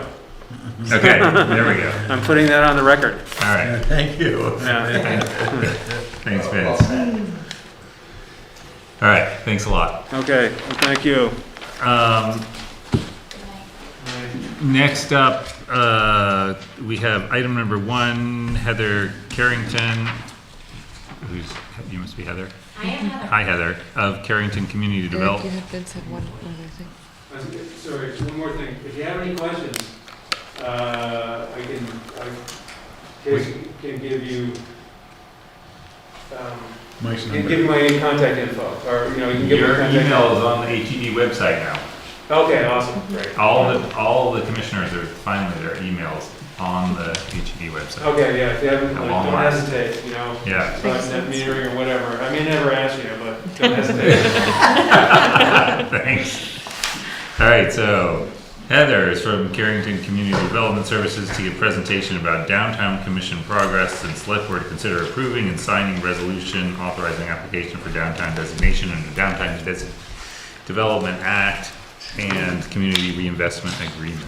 Okay, there we go. I'm putting that on the record. All right. Thank you. Yeah. Thanks, Vince. All right, thanks a lot. Okay, well, thank you. Next up, we have item number 1, Heather Carrington, you must be Heather? I am Heather. Hi, Heather, of Carrington Community Development. Vince had one other thing. Sorry, one more thing. If you have any questions, I can give you, Mike's can give number. you my contact info, or, you know, you can give me Your contact. email is on the HED website now. Okay, awesome, great. All the commissioners are finally, their emails on the HED website. Okay, yeah, if you haven't, A like, long don't list. hesitate, you know. Yeah. About net metering or whatever. I may never ask you, but don't hesitate. Thanks. All right, so Heather is from Carrington Community Development Services to give presentation about downtown commission progress, and select board to consider approving and signing resolution authorizing application for downtown designation under the Downtown Development Act and Community Reinvestment Agreement.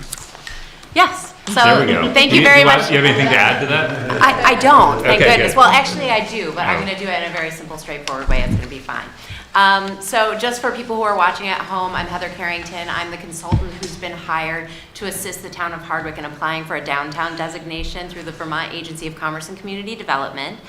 Yes. So, There we go. thank you very much. You have anything to add to that? I don't, thank Okay, goodness. good. Well, actually, I do, but I'm Oh. going to do it in a very simple, straightforward way. It's going to be fine. So just for people who are watching at home, I'm Heather Carrington. I'm the consultant who's been hired to assist the town of Hardwick in applying for a downtown designation through the Vermont Agency of Commerce and Community Development.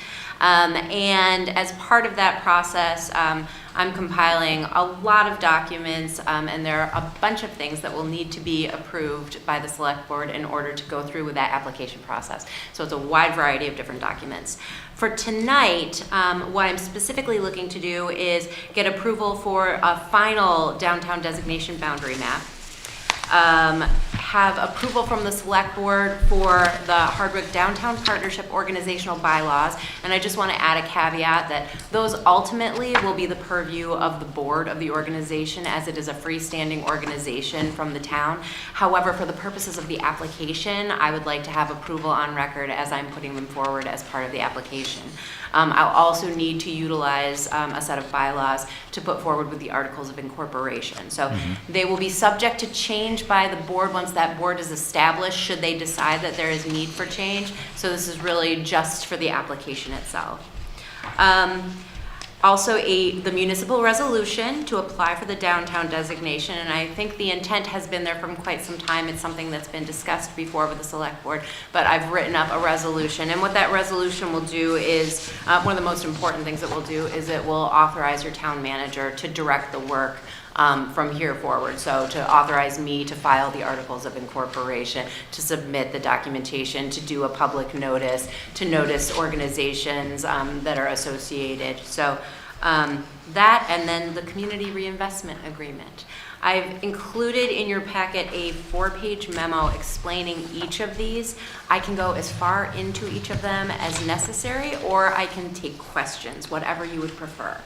And as part of that process, I'm compiling a lot of documents, and there are a bunch of things that will need to be approved by the select board in order to go through with that application process. So it's a wide variety of different documents. For tonight, what I'm specifically looking to do is get approval for a final downtown designation boundary map. Have approval from the select board for the Hardwick Downtown Partnership organizational bylaws. And I just want to add a caveat that those ultimately will be the purview of the board of the organization, as it is a freestanding organization from the town. However, for the purposes of the application, I would like to have approval on record as I'm putting them forward as part of the application. I'll also need to utilize a set of bylaws to put forward with the articles of incorporation. So they will be subject to change by the board once that board is established, should they decide that there is need for change. So this is really just for the application itself. Also, the municipal resolution to apply for the downtown designation, and I think the intent has been there from quite some time. It's something that's been discussed before with the select board, but I've written up a resolution, and what that resolution will do is, one of the most important things it will do is it will authorize your town manager to direct the work from here forward. So to authorize me to file the articles of incorporation, to submit the documentation, to do a public notice, to notice organizations that are associated. So that, and then the community reinvestment agreement. I've included in your packet a 4-page memo explaining each of these. I can go as far into each of them as necessary, or I can take questions, whatever you would prefer.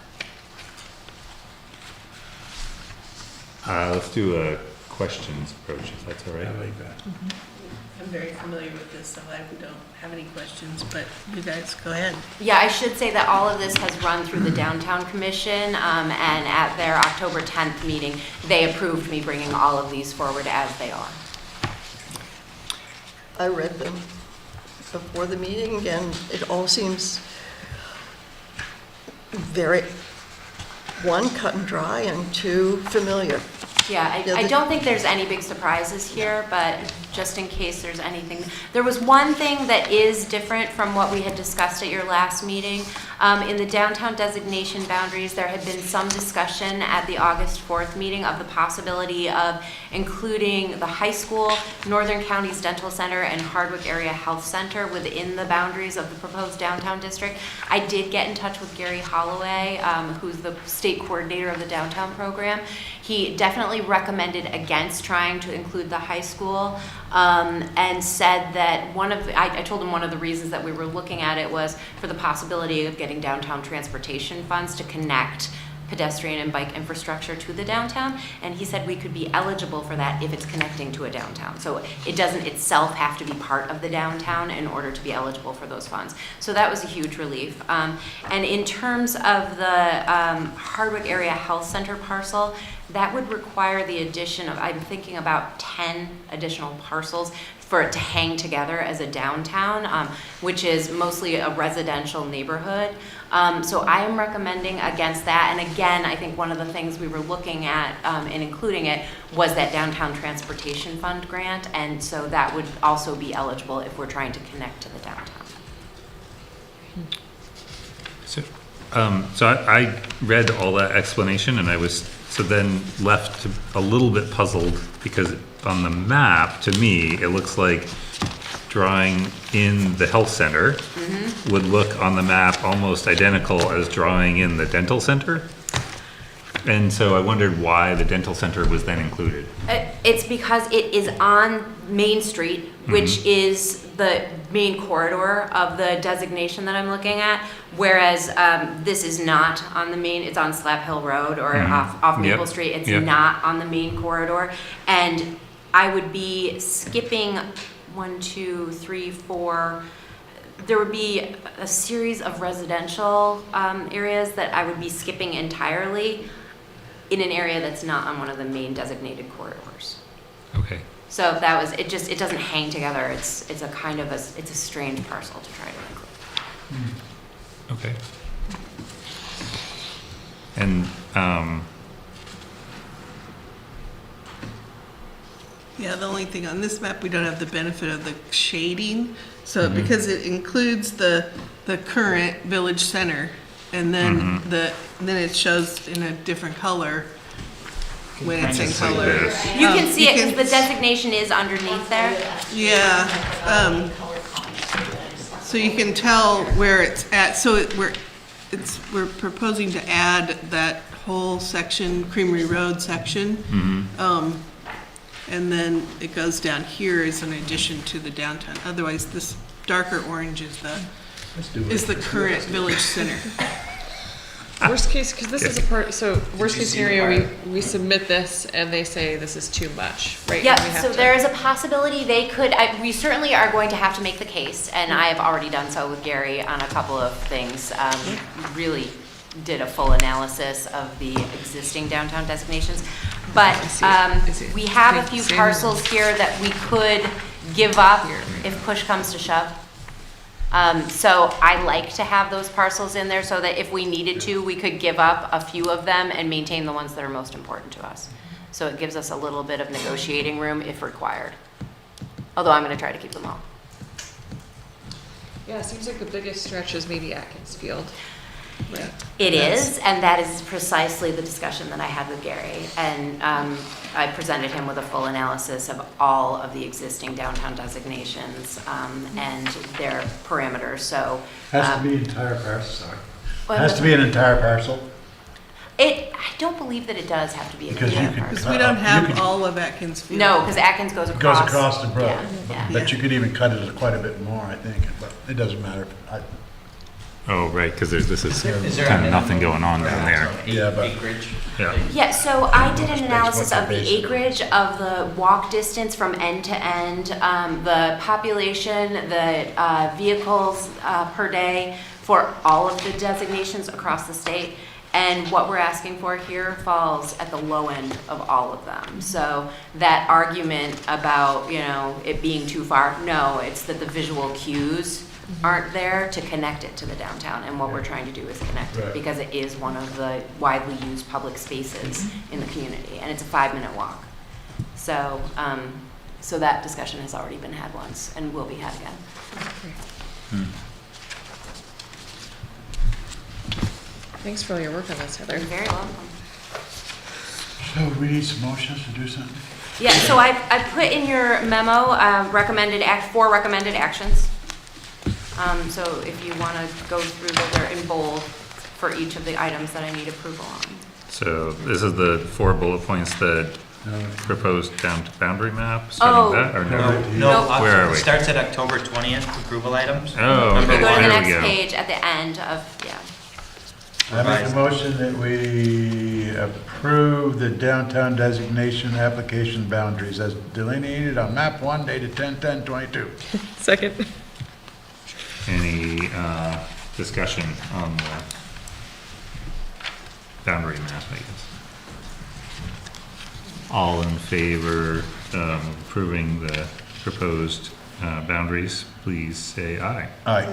Let's do a questions approach, if that's all right. I like that. I'm very familiar with this, so I don't have any questions, but you guys go ahead. Yeah, I should say that all of this has run through the Downtown Commission, and at their October 10th meeting, they approved me bringing all of these forward as they are. I read them before the meeting, and it all seems very, one, cut and dry, and two, familiar. Yeah, Yeah, I the- don't think there's any big surprises here, but just in case there's anything. There was one thing that is different from what we had discussed at your last meeting. In the downtown designation boundaries, there had been some discussion at the August 4th meeting of the possibility of including the high school, Northern Counties Dental Center, and Hardwick Area Health Center within the boundaries of the proposed downtown district. I did get in touch with Gary Holloway, who's the state coordinator of the downtown program. He definitely recommended against trying to include the high school, and said that I told him one of the reasons that we were looking at it was for the possibility of getting downtown transportation funds to connect pedestrian and bike infrastructure to the downtown, and he said we could be eligible for that if it's connecting to a downtown. So it doesn't itself have to be part of the downtown in order to be eligible for those funds. So that was a huge relief. And in terms of the Hardwick Area Health Center parcel, that would require the addition of, I'm thinking about 10 additional parcels for it to hang together as a downtown, which is mostly a residential neighborhood. So I am recommending against that. And again, I think one of the things we were looking at in including it was that downtown transportation fund grant. And so that would also be eligible if we're trying to connect to the downtown. So I read all that explanation, and I was then left a little bit puzzled, because on the map, to me, it looks like drawing in the health center would look on the map almost identical as drawing in the dental center. And so I wondered why the dental center was then included. It's because it is on Main Street, which is the main corridor of the designation that I'm looking at, whereas this is not on the main, it's on Slab Hill Road or off Maple Street. It's not on the main corridor. And I would be skipping 1, 2, 3, 4. There would be a series of residential areas that I would be skipping entirely in an area that's not on one of the main designated corridors. Okay. So that was, it doesn't hang together. It's a kind of it's a strange parcel to try to include. Okay. And, Yeah, the only thing on this map, we don't have the benefit of the shading. So because it includes the current village center, and then then it shows in a different color when it's in Just like color. this. You can see you it because can- the designation is underneath there. Yeah, so you can tell where it's at, so we're proposing to add that whole section, Creamery Road section. And then it goes down here as an addition to the downtown. Otherwise, this darker orange is the current village center. Worst case, because this is a part, so worst case scenario, we submit this and they say this is too much, right? Yeah, And we have so to- there is a possibility they could, we certainly are going to have to make the case, and I have already done so with Gary on a couple of things. Really did a full analysis of the existing downtown designations. But we have a few parcels here that we could give up if push comes to shove. So I like to have those parcels in there so that if we needed to, we could give up a few of them and maintain the ones that are most important to us. So it gives us a little bit of negotiating room if required. Although I'm gonna try to keep them all. Yeah, it seems like the biggest stretch is maybe Atkins Field. Right. It is, and that is precisely the discussion that I had with Gary. And I presented him with a full analysis of all of the existing downtown designations and their parameters, so. Has to be entire parcel, sorry. Well, Has to be an entire parcel, I don't believe that it does have to be a because you entire can. Because parcel. we don't You have can- all of Atkins Field. No, because Atkins goes Goes across. across the brook, Yeah, yeah. but you could even cut it quite a bit more, I think, but it doesn't matter. oh, right, because this is Is there a kind of minimum nothing going on down there. Yeah, but- Acreage? Yeah. Yeah, so I did an Space, analysis what's the of the base? acreage of the walk distance from end to end, the population, the vehicles per day for all of the designations across the state. And what we're asking for here falls at the low end of all of them. So that argument about, it being too far, no, it's that the visual cues aren't there to connect it to the downtown. And what we're trying to do is connect it Right. because it is one of the widely used public spaces in the community. And it's a 5-minute walk. So, so that discussion has already been had once and will be had again. Thanks for all your work on this, Heather. You're very welcome. So we need some motions to do something? Yeah, so I put in your memo, 4 recommended actions. So if you want to go through those, they're in bold for each of the items that I need approval on. So this is the 4 bullet points that No. proposed down to boundary map, Oh. starting that, or no? No. Where are we? Starts at October 20th, approval items. Oh, If you okay, go to the there we next go. page at the end of, I make a motion that we approve the downtown designation application boundaries as delineated on map 1 dated 10/10/22. Second. Any discussion on the boundary map, I guess? All in favor of approving the proposed boundaries, please say aye. Aye.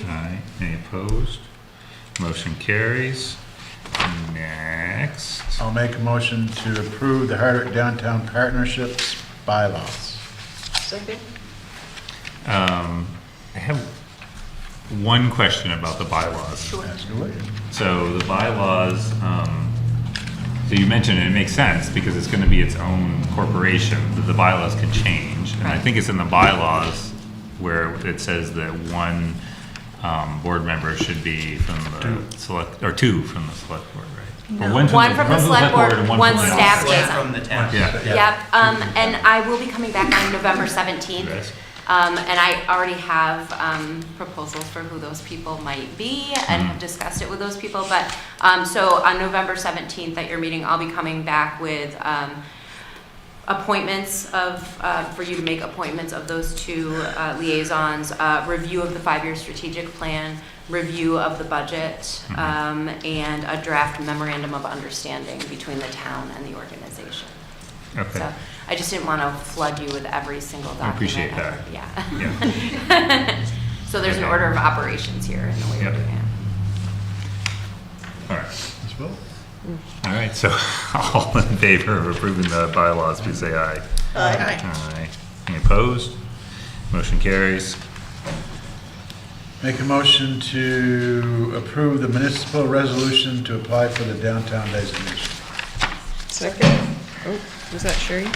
Aye. Any opposed? Motion carries. Next. I'll make a motion to approve the Hardwick Downtown Partnerships bylaws. Second. I have one question about the bylaws. Ask away. So the bylaws, so you mentioned it makes sense because it's gonna be its own corporation, that the bylaws can change. And I think it's in the bylaws where it says that one, board member should be from the select, or 2 from the select board, right? Or One from the select board, and one from the staff office. liaison. From the town. Yeah. Yep, and I will be coming back on November 17th. Yes. And I already have proposals for who those people might be and have discussed it with those people. But, so on November 17th at your meeting, I'll be coming back with appointments of, for you to make appointments of those 2 liaisons, review of the 5-year strategic plan, review of the budget, and a draft memorandum of understanding between the town and the organization. Okay. So I just didn't want to flood you with every single document. appreciate that. Yeah. Yeah. So there's an Okay. order of operations here in the way Yep. we're doing it. All right. Let's vote. All right, so all in favor of approving the bylaws, please say aye. Aye. Aye. Any opposed? Motion carries. Make a motion to approve the municipal resolution to apply for the downtown designation. Second. Oh, was that Sherry?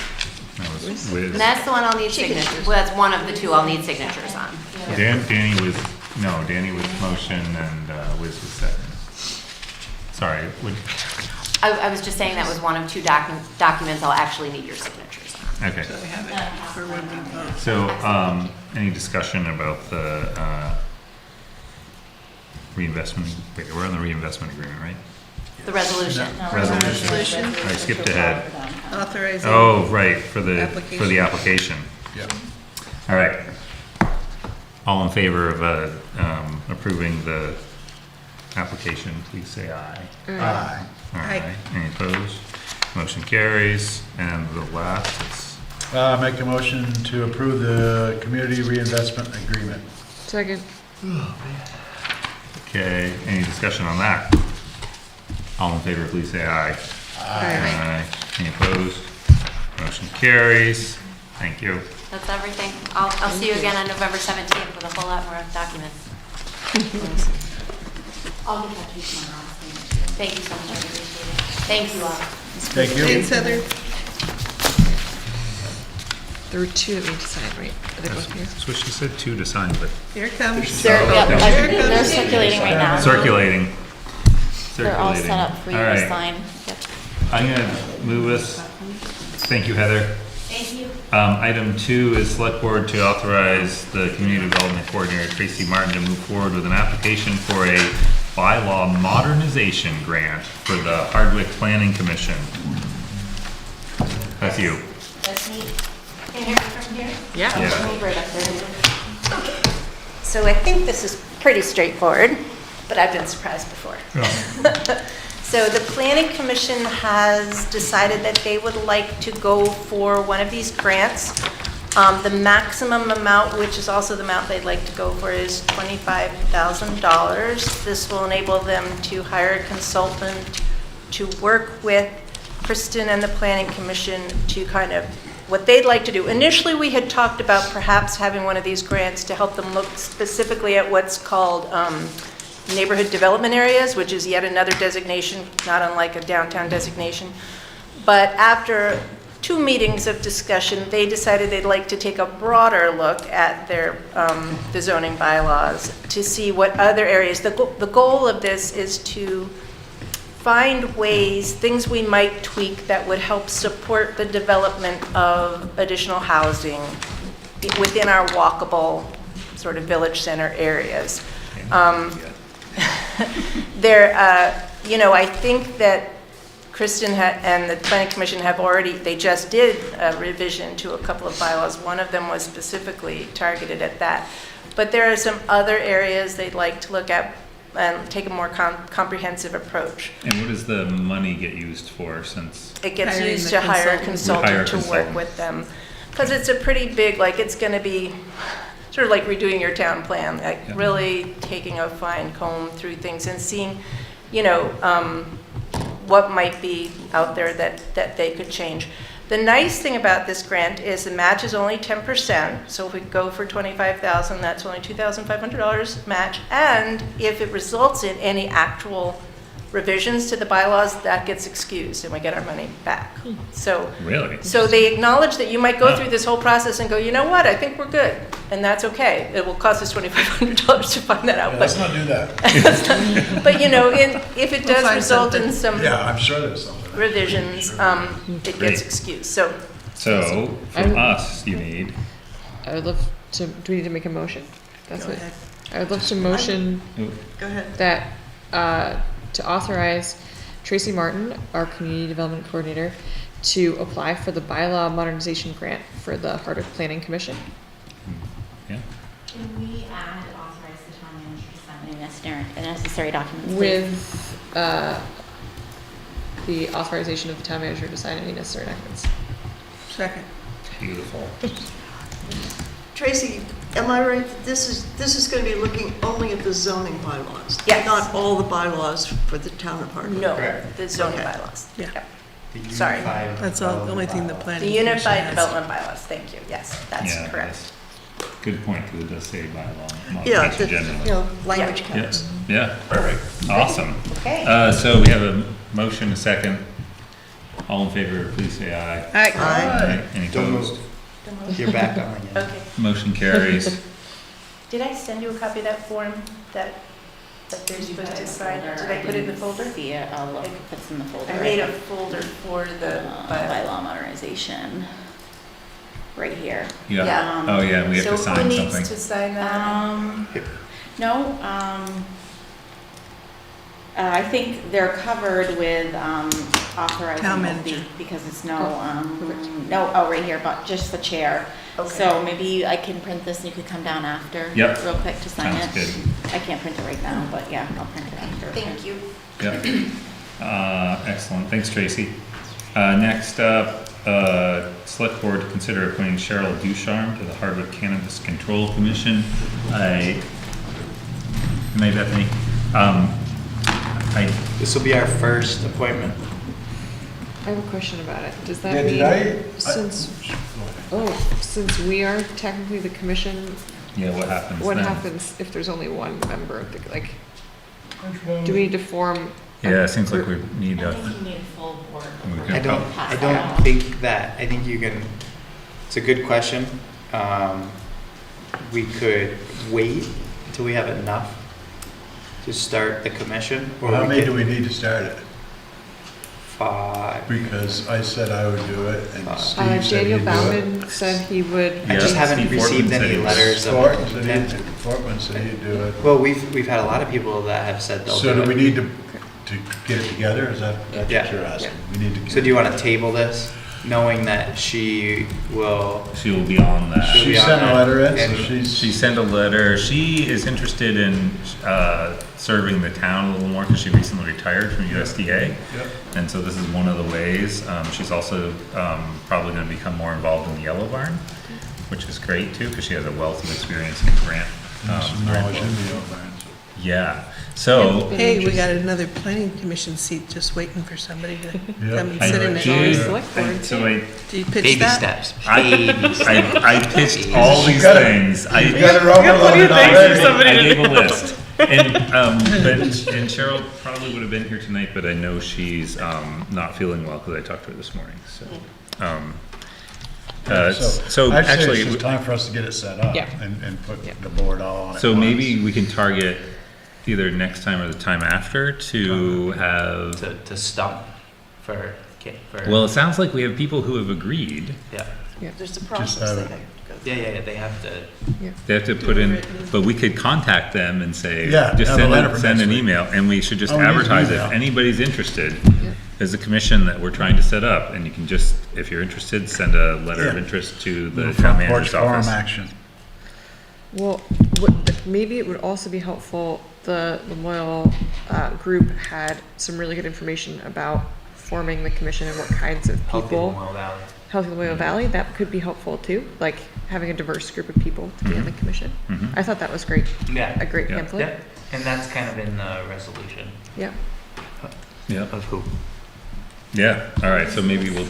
That was And Wiz. that's the one I'll need signatures. Well, that's one of the two I'll need signatures on. Danny was, no, Danny was motion and Wiz was second. Sorry, I was just saying that was one of two documents I'll actually need your signatures on. okay. So we have it for when we vote. So, any discussion about the reinvestment, wait, we're on the reinvestment agreement, right? The resolution. Resolution. I skipped ahead. Authorizing. Oh, right, for the application. Yep. All right. All in favor of approving the application, please say aye. Aye. All Aye. right. Any opposed? Motion carries. And the last is, Make a motion to approve the community reinvestment agreement. Second. okay, any discussion on that? All in favor, please say aye. Aye. Any opposed? Motion carries. Thank you. That's everything. I'll see you again on November 17th with a whole lot more documents. I'll get that to you tomorrow. Thank you so much. I appreciate it. Thank you all. Thank you. Thanks, Heather. There were two that we need to sign, right? Are they both here? That's what she said, two to sign, but Here it comes. They're, yep, they're circulating right now. circulating. They're all set up for you All to right. sign. Yep. I'm gonna move us. Thank you, Heather. Thank you. Item 2 is select board to authorize the community development coordinator, Tracy Martin, to move forward with an application for a bylaw modernization grant for the Hardwick Planning Commission. That's you. That's me. Can you hear me from here? Yeah. Yeah. Move right up there. So I think this is pretty straightforward, but I've been surprised before. So the Planning Commission has decided that they would like to go for one of these grants. The maximum amount, which is also the amount they'd like to go for, is $25,000. This will enable them to hire a consultant to work with Kristen and the Planning Commission to kind of what they'd like to do. Initially, we had talked about perhaps having one of these grants to help them look specifically at what's called neighborhood development areas, which is yet another designation, not unlike a downtown designation. But after 2 meetings of discussion, they decided they'd like to take a broader look at their the zoning bylaws to see what other areas. The goal of this is to find ways, things we might tweak that would help support the development of additional housing within our walkable sort of village center areas. I think that Kristen and the Planning Commission have they just did a revision to a couple of bylaws. One of them was specifically targeted at that. But there are some other areas they'd like to look at and take a more comprehensive approach. And what does the money get used for, since? It gets Hiring used the to hire a consultant. Hire a consultant to work consultant. with them. Because it's a pretty big, it's going to be sort of like redoing your town plan, Yeah. really taking a fine comb through things and seeing, what might be out there that they could change. The nice thing about this grant is the match is only 10%, so if we go for $25,000, that's only $2,500 match, and if it results in any actual revisions to the bylaws, that gets excused and we get our money back. So Really? they acknowledge that you might go through this whole process and go, you know what, I think we're good, and that's okay. It will cost us $2,500 to find that out. Yeah, let's not do that. But if it We'll does find result in something. some Yeah, I'm sure there's something. revisions, it Great. gets excused. So So, from us, you need, I would love to, do we need to make a motion? That's Go it. ahead. I would love to motion Go ahead. that, to authorize Tracy Martin, our community development coordinator, to apply for the bylaw modernization grant for the Hardwick Planning Commission. yeah? can we add authorize the town manager to sign the necessary documents, please? With, the authorization of the town manager to sign any necessary documents. Second. Beautiful. Tracy, am I right that this is going to be looking only at the zoning bylaws? Yes. Not all the bylaws for the town of Hardwick? No, Correct. the zoning Okay. bylaws. Yeah. Yep. The Sorry. unified That's all, the only thing the bylaw. planning. The commission unified has. development bylaws, thank you, yes, that's Yeah, correct. Good point, because it does say bylaw Yeah, modification you generally. know, language Yeah. counts. Yeah, perfect, awesome. Okay. So we have a motion, a second. All in favor, please say aye. Aye. Aye. Any Don't opposed? move. You're back on again. Okay. Motion carries. Did I send you a copy of that form that they're supposed to sign? Did I put it in the folder? See it, I'll look if it's in the folder. I made a folder for the bylaw. Bylaw modernization, right here. Yeah, Yeah. oh yeah, we have to So sign who needs something. to sign that? No, I think they're covered with, authorizing Town the manager. fee, because it's right here, but just the chair. Okay. So maybe I can print this and you could come down after. Yep. Real quick to sign Sounds it. good. I can't print it right now, but yeah, I'll print it after. Thank you. Yep. Excellent, thanks Tracy. Next up, select board to consider appointing Cheryl Ducharme to the Hardwick Cannabis Control Commission. Good night, Bethany. This will be our first appointment. I have a question about it. Does Yeah, that did mean, I- since we are technically the commission, Yeah, what happens what then? happens if there's only one member of the, like, do we need to form? a Yeah, it seems like group? we need I a. think you need a full board. we I could- don't think that, I think you can, it's a good question. We could wait until we have enough to start the commission. Or How we many could- do we need to start it? 5. Because I said I would do it, and Steve said Daniel he'd do it. Bauman said he would. I just Yeah, haven't Steve received Fortman said any he was- letters of Fortman said intent. he'd do it. Well, we've had a lot of people that have said they'll So do do we it. need to get it together, is that, that's Yeah. what you're asking? We need to. So do you want to table this, knowing that she will? She will be on that. She'll She be on sent a that, letter in, so and she's. She sent a letter. She is interested in serving the town a little more because she recently retired from USDA. Yep. And so this is one of the ways. She's also probably going to become more involved in the Yellow Barn, which is great too because she has a wealth of experience in grant. Some grant knowledge in work. the environment. Yeah. So Hey, we got another planning commission seat just waiting for somebody to Yeah. come and I sit in It's it. always did. select board, So I Do you pitch Baby that? steps. I, Baby steps. I pitched all these got it. things. I You got it overloaded already. I gave a list. And, and Cheryl probably would have been here tonight, but I know she's, not feeling well because I talked to her this morning, so. So actually, it's just time for us to get it set up Yeah. and put Yeah. the board all on it. so maybe we can target either next time or the time after to have, To stump for. well, it sounds like we have people who have agreed. Yeah, There's a have process they it. have to go through. yeah, they have to. They have to put in, but we could contact them and say, Yeah, just have a letter for send next an week. email, and we should just Oh, we need an advertise it. email. If anybody's interested, there's a commission that we're trying to set up, and you can just, if you're interested, send a letter of Yeah. interest to the Little town front porch manager's forum office. action. Well, maybe it would also be helpful, the Lamoille group had some really good information about forming the commission and what kinds of Healthy people. Lamoille Valley. Healthy Lamoille Valley, that could be helpful too, like having a diverse group of people to be on the commission. Mhm. I thought that was great, Yeah. a great Yeah. pamphlet. Yeah, and that's kind of in the resolution Yeah. Yep, of who. yeah, all right, so maybe we'll,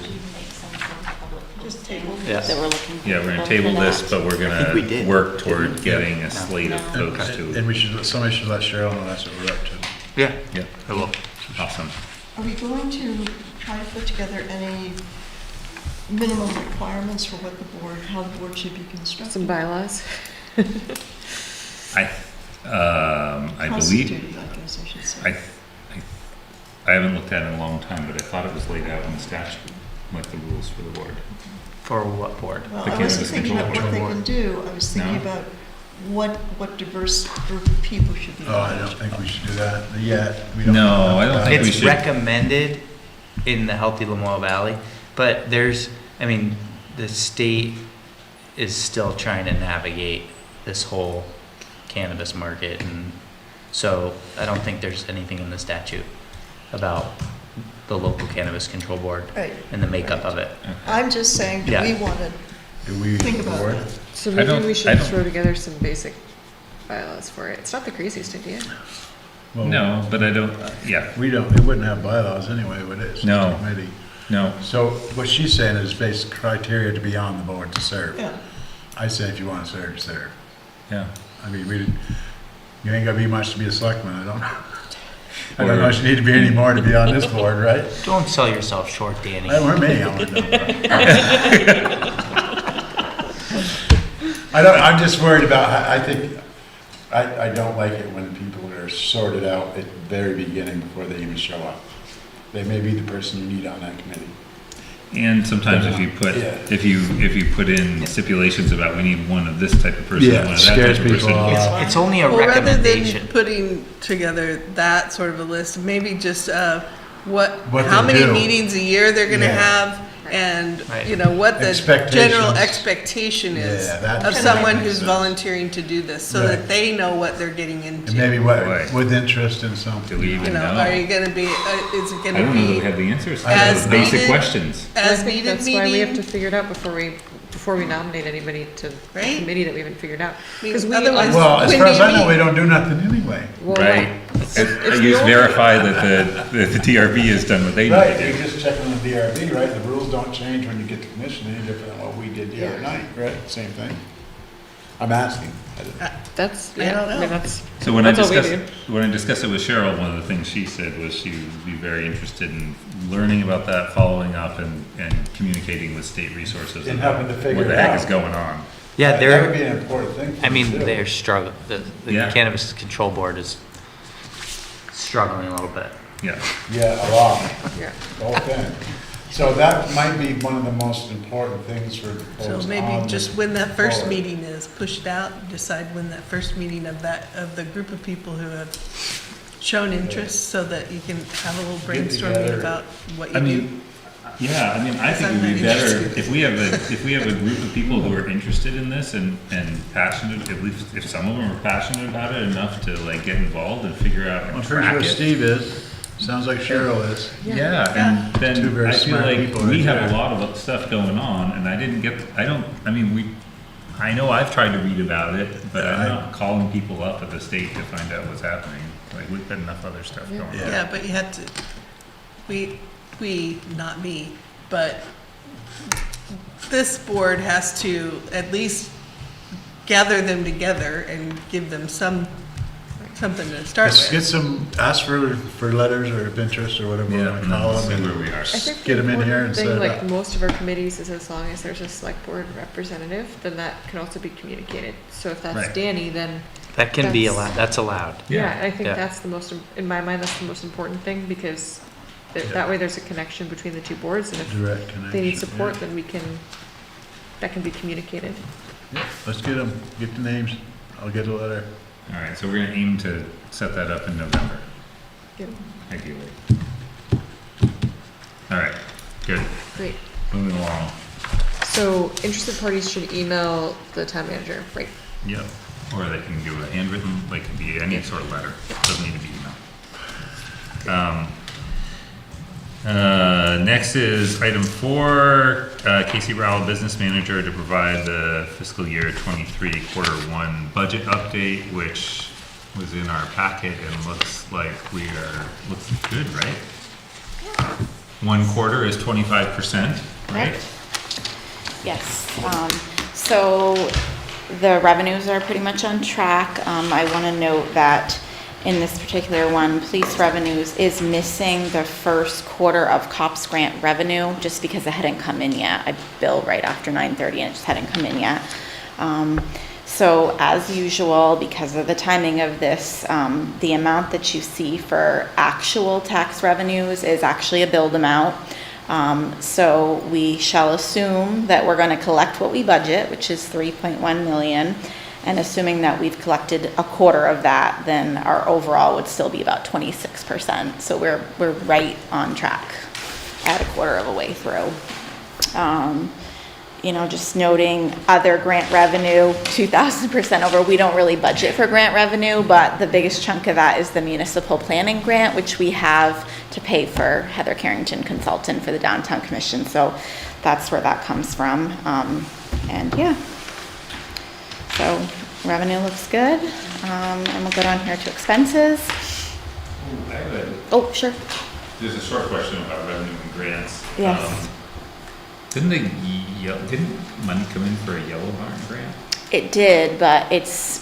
Just table Yeah. That we're looking for. yeah, we're gonna people toward for this, that. but we're think we gonna did. work toward Didn't we? getting No. a slate of No. folks And to, we should, somebody should let Cheryl know that's what we're up to. Yeah, yeah, I will. awesome. Are we going to try to put together any minimum requirements for what the board, how the board should be constructed? Some bylaws. I believe, Constituted, I guess I should say. I haven't looked at it in a long time, but I thought it was laid out in the statute, like the rules for the board. For what board? Well, The I wasn't Cannabis thinking about Control what they Board. can do, I was thinking No? about what diverse group of people should be Oh, I involved. don't think we should do that yet. We don't No, know. I don't think we It's should. recommended in the Healthy Lamoille Valley, but there's, I mean, the state is still trying to navigate this whole cannabis market, and so I don't think there's anything in the statute about the local cannabis control board Right. and the makeup of it. I'm just saying, do Yeah. we want to Do we, think about board? it? So I maybe don't- we I should don't- throw together some basic bylaws for it. It's not the craziest idea. Well, No, but I don't, yeah, We don't, it wouldn't have bylaws anyway, would it? It's just No. a committee. no. So what she's saying is basic criteria to be on the board to serve. Yeah. I say if you want to serve, serve. Yeah. I mean, you ain't gotta be much to be a selectman, I don't know if you need to be any more to be on this board, right? Don't sell yourself short, Danny. That weren't me, I want to know. I'm just worried about, I think, I don't like it when people are sorted out at the very beginning before they even show up. They may be the person you need on that committee. And sometimes if you put, Yeah. if you put in stipulations about we need one of this type of person, Yeah, one of that scares type of people person. off. It's only a Well, rather recommendation. than putting together that sort of a list, maybe just What how they many do. meetings a year they're gonna Yeah. have, and, Right. you know, what the Expectations. general expectation is Yeah, that of kinda someone makes who's sense. volunteering to do this, so Right. that they know what they're getting into. And maybe Right. with interest in something. Do we You even know, know? are you gonna be, is it I gonna don't know that we be have the answers. as Those basic needed? questions. I as think needed that's why we have to meeting? figure it out before we nominate anybody to the Right? committee that we haven't figured out. mean, 'Cause we, otherwise- Well, as When far do as you I know, meet? we don't do nothing anyway. well, Right. if You the only- verify that the DRB has done what they need Right, to you do. just check on the DRB, right? The rules don't change when you get the commission any different than what we did the other Yeah. night, right? Same thing. I'm asking. I didn't- That's, I yeah, don't I mean, know. that's, So when I that's all we discussed, when I discussed it with Cheryl, one of the things she said was she would be very interested in learning about that, following up and communicating with state resources. And about helping to figure what the it heck out. is going on. Yeah, That would be they're, an important thing. for I mean, them to do. they're struggling, the Yeah. cannabis control board is struggling a little bit. Yeah. Yeah, a lot, yeah. the whole thing. So that might be one of the most important things for So folks maybe on just the when that first board. meeting is, push it out, decide when that first meeting of the group of people who have shown interest, so that you can have a little brainstorming together. about what you I do. mean, yeah, I mean, I think I'm it would be not better interested. if we have a group of people who are interested in this and passionate, at least if some of them are passionate about it enough to like get involved and figure out I'm and pretty track sure it. Steve is. Sounds like Cheryl is. Yeah, and Two then very I feel smart like people we right have a there. lot of stuff going on and I know I've tried to read about it, but I'm not calling people up at the state to find out what's happening. Like, we've got enough other stuff going on. Yeah, but you have to, not me, but this board has to at least gather them together and give them something to start Let's get with. some, ask for letters or of interest or whatever we Yeah, want and to then call we'll see them. where and we are. I think Get the 'em in here important and thing, set it like up. most of our committees, is as long as there's a select board representative, then that can also be communicated. So if that's Right. Danny, then, That can be That's- allowed, that's allowed. yeah, I think Yeah. that's the most, in my mind, that's the most important thing, because that way there's a connection between the two boards, and if Direct connection. they need support, yeah. then that can be communicated. Let's get them, get the names. I'll get a letter. All right, so we're gonna aim to set that up in November, Yep. ideally. All right, good. Great. Moving along. So interested parties should email the town manager, right? Yep. Or they can do a handwritten, like, it could be any sort of letter. Doesn't need to be email. Next is item 4, Casey Rowell, business manager, to provide the fiscal year 23 quarter 1 budget update, which was in our packet and looks like looks good, right? 1 quarter is 25%, right? Yes, so the revenues are pretty much on track. I want to note that in this particular one, police revenues is missing the first quarter of COPS grant revenue, just because it hadn't come in yet. I billed right after 9:30 and it just hadn't come in yet. So as usual, because of the timing of this, the amount that you see for actual tax revenues is actually a billed amount. So we shall assume that we're going to collect what we budget, which is 3.1 million. And assuming that we've collected a quarter of that, then our overall would still be about 26%. So we're just noting other grant revenue, 2,000% over. We don't really budget for grant revenue, but the biggest chunk of that is the municipal planning grant, which we have to pay for Heather Carrington consultant for the downtown commission. So that's where that comes from. And yeah, so revenue looks good. And we'll go down here to expenses. Oh, sure. There's a short question about revenue and grants. Yes. Didn't money come in for a Yellow Barn grant? It did, but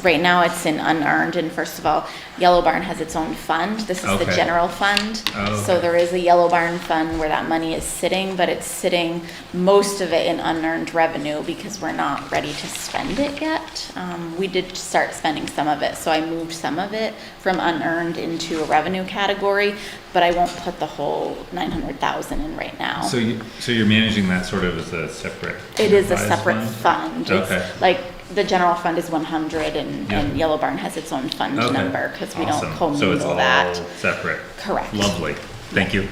right now it's in unearned, and first of all, Yellow Barn has its own fund. This is the Okay. general fund. Oh, So okay. there is a Yellow Barn fund where that money is sitting, but it's sitting, most of it in unearned revenue because we're not ready to spend it yet. We did start spending some of it, so I moved some of it from unearned into a revenue category, but I won't put the whole 900,000 in right now. So you're managing that sort of as a separate? It is a enterprise separate fund. It's Okay. like, the general fund is 100 and Yeah. Yellow Barn has its own fund Okay. number because we don't Awesome. So it's commingle all that. separate? Correct. Lovely. Thank you.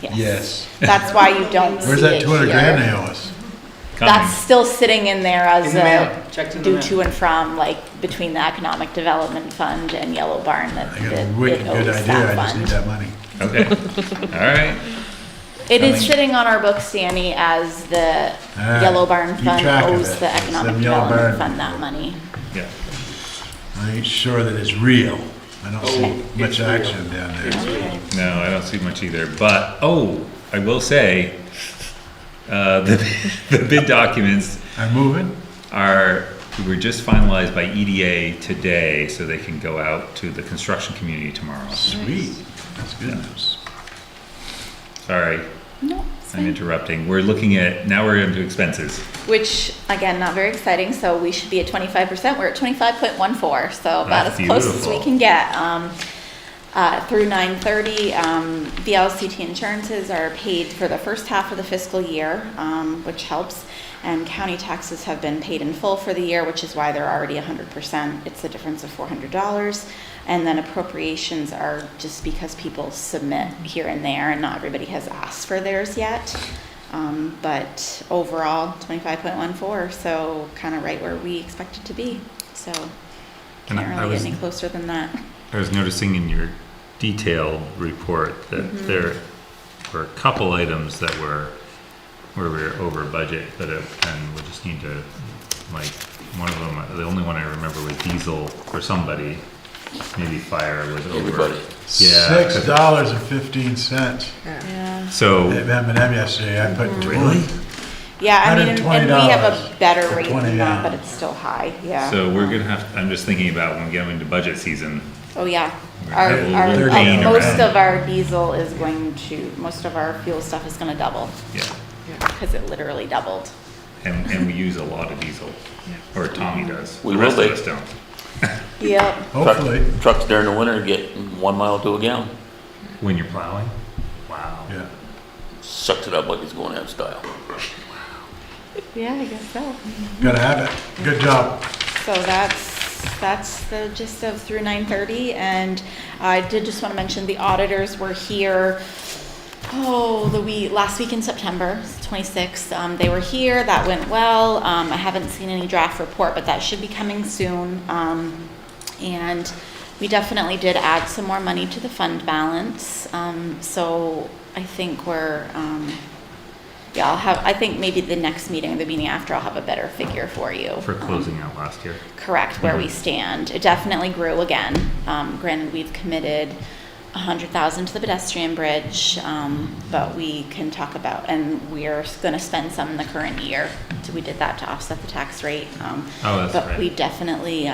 Yes. That's why you don't see Where's that it 200 grand here. they owe us? Coming. That's still sitting in there as In the mail. Checked in the due mail. to and from, like, between the Economic Development Fund and Yellow Barn that I got a that wicked it good owes idea, that I just need fund. that money. Okay. All right. It is Coming. sitting on our books, Danny, as the All right, Yellow Barn keep Fund track of owes it. the It's Economic them Yellow Development Barn Fund that people. money. Yeah. I ain't sure that it's real. I don't see much it's real. action down there. No, I don't see much either, but, I will say, the bid documents I'm moving? were just finalized by EDA today, so they can go out to the construction community tomorrow. Sweet. That's good news. Sorry, No, it's I'm fine. interrupting. Now we're into expenses. Which, again, not very exciting, so we should be at 25%, we're at 25.14, so about That's as close as we beautiful. can get. Through 9/30, VLCT insurances are paid for the first half of the fiscal year, which helps, and county taxes have been paid in full for the year, which is why they're already 100%. It's a difference of $400, and then appropriations are just because people submit here and there, and not everybody has asked for theirs yet. But overall, 25.14, so kind of right where we expect it to be. So And can't I really was- get any closer than that. I was noticing in your detailed report that there were a couple items that were where we were over budget, and we just need to, like, one of them, the only one I remember was diesel for somebody, maybe fire was over. Everybody. Yeah. $6.15 Yeah. So, at M&M yesterday. I put Really? 20. Yeah, I mean, and we have a $120 better for rate 20 than that, but gallons. it's still high, yeah. so we're gonna I'm just thinking about when we get into budget season. Oh, yeah. We're gonna have a little bit of pain Most around. of our diesel is most of our fuel stuff is gonna double, Yeah, because it literally doubled. and we use a lot of diesel, or Tommy does. We The rest will of be. us don't. Yep. Hopefully, Trucks during the winter get 1 mile to a gallon. When you're plowing? Wow. yeah. Sucks it up like it's going out of style. Yeah, I guess so. Gotta have it. Good job. So that's the gist of through 9:30, and I did just want to mention the auditors were here, last week in September, 26th. They were here, that went well. I haven't seen any draft report, but that should be coming soon. And we definitely did add some more money to the fund balance. So I think I think maybe the next meeting or the meeting after, I'll have a better figure for you. For closing out last year. Correct, where we Mhm. stand. It definitely grew again. Granted, we've committed 100,000 to the pedestrian bridge, but we can talk about, and we're gonna spend some in the current year. So we did that to offset the tax rate. Oh, that's But right. we definitely,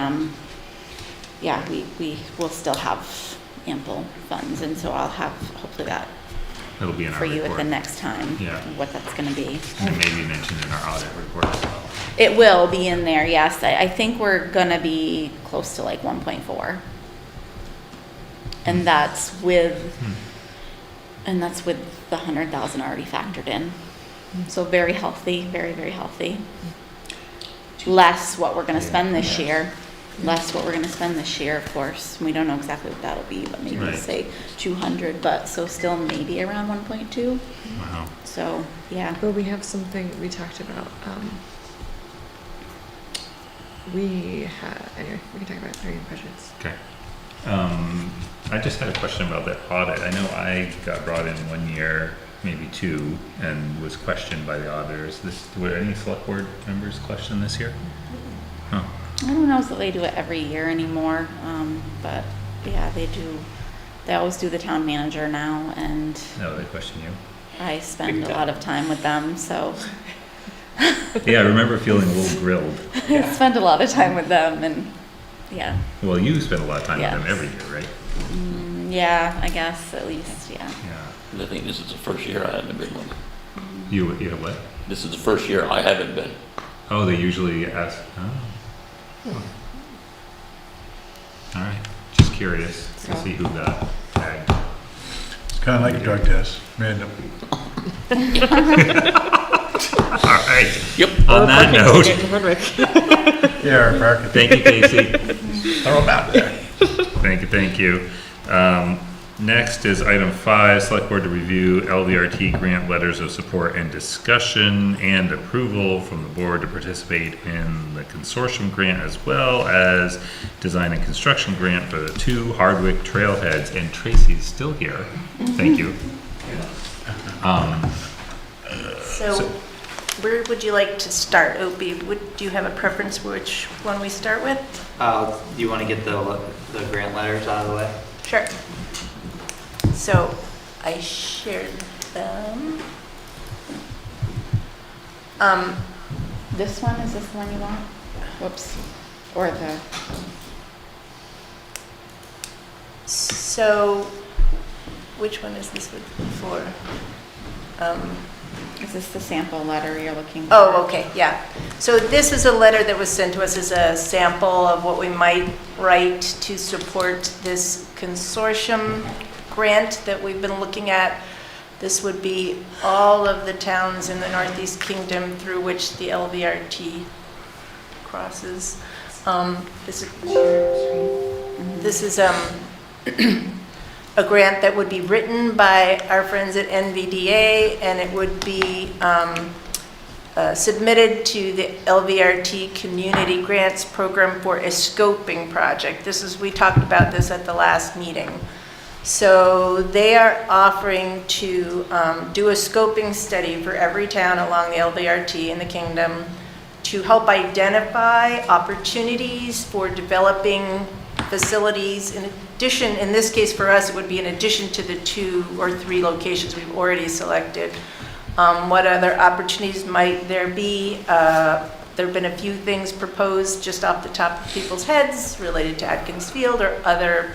we will still have ample funds, and so I'll have hopefully that It'll be in our for you at report. the next time, Yeah. what that's gonna be. And maybe mentioned in our audit report as well. It will be in there, yes. I think we're gonna be close to like 1.4. And that's with the 100,000 already factored in. So very healthy, very, very healthy. Less what we're gonna spend this Yeah. year. less what we're gonna spend this year, of course. We don't know exactly what that'll be, but maybe Right. say 200, but so still maybe around 1.2. Wow. So, yeah. Well, we have something we talked about, anyway, we can talk about it during budgets. Okay. I just had a question about the audit. I know I got brought in one year, maybe two, and was questioned by the auditors. Were any select board members questioned this year? Huh. I don't know if they do it every year anymore, but yeah, they do. They always do the town manager now, and No, they question you. I spend a lot of time with them, so Yeah, I remember feeling a little grilled. I spend a lot of time with them, and yeah. Well, you spend a lot of time Yes. with them every year, right? Yeah, I guess, at least, yeah. Yeah. I think this is the first year I haven't been one. You know what? This is the first year I haven't been. Oh, they usually ask, oh. All right, just curious to see who got tagged. It's kind of like a drug test, random. All right. Yep. On that note, Yeah, our parking. thank you, Casey. Throw them out there. Thank you. Next is item 5, select board to review LVRT grant letters of support and discussion and approval from the board to participate in the consortium grant as well as design and construction grant for the 2 Hardwick trailheads, and Tracy's still here. Thank you. So where would you like to start, Opie? Do you have a preference for which one we start with? Do you want to get the grant letters out of the way? Sure. So I shared them. This one, is this the one you want? Whoops. Or the, So which one is this for? is this the sample letter you're looking for? Oh, okay, yeah. So this is a letter that was sent to us as a sample of what we might write to support this consortium grant that we've been looking at. This would be all of the towns in the Northeast Kingdom through which the LVRT crosses. This is a grant that would be written by our friends at NVDA, and it would be submitted to the LVRT Community Grants Program for a scoping project. We talked about this at the last meeting. So they are offering to do a scoping study for every town along the LVRT in the kingdom to help identify opportunities for developing facilities. In addition, in this case for us, it would be in addition to the 2 or 3 locations we've already selected. What other opportunities might there be? There have been a few things proposed just off the top of people's heads related to Atkins Field or other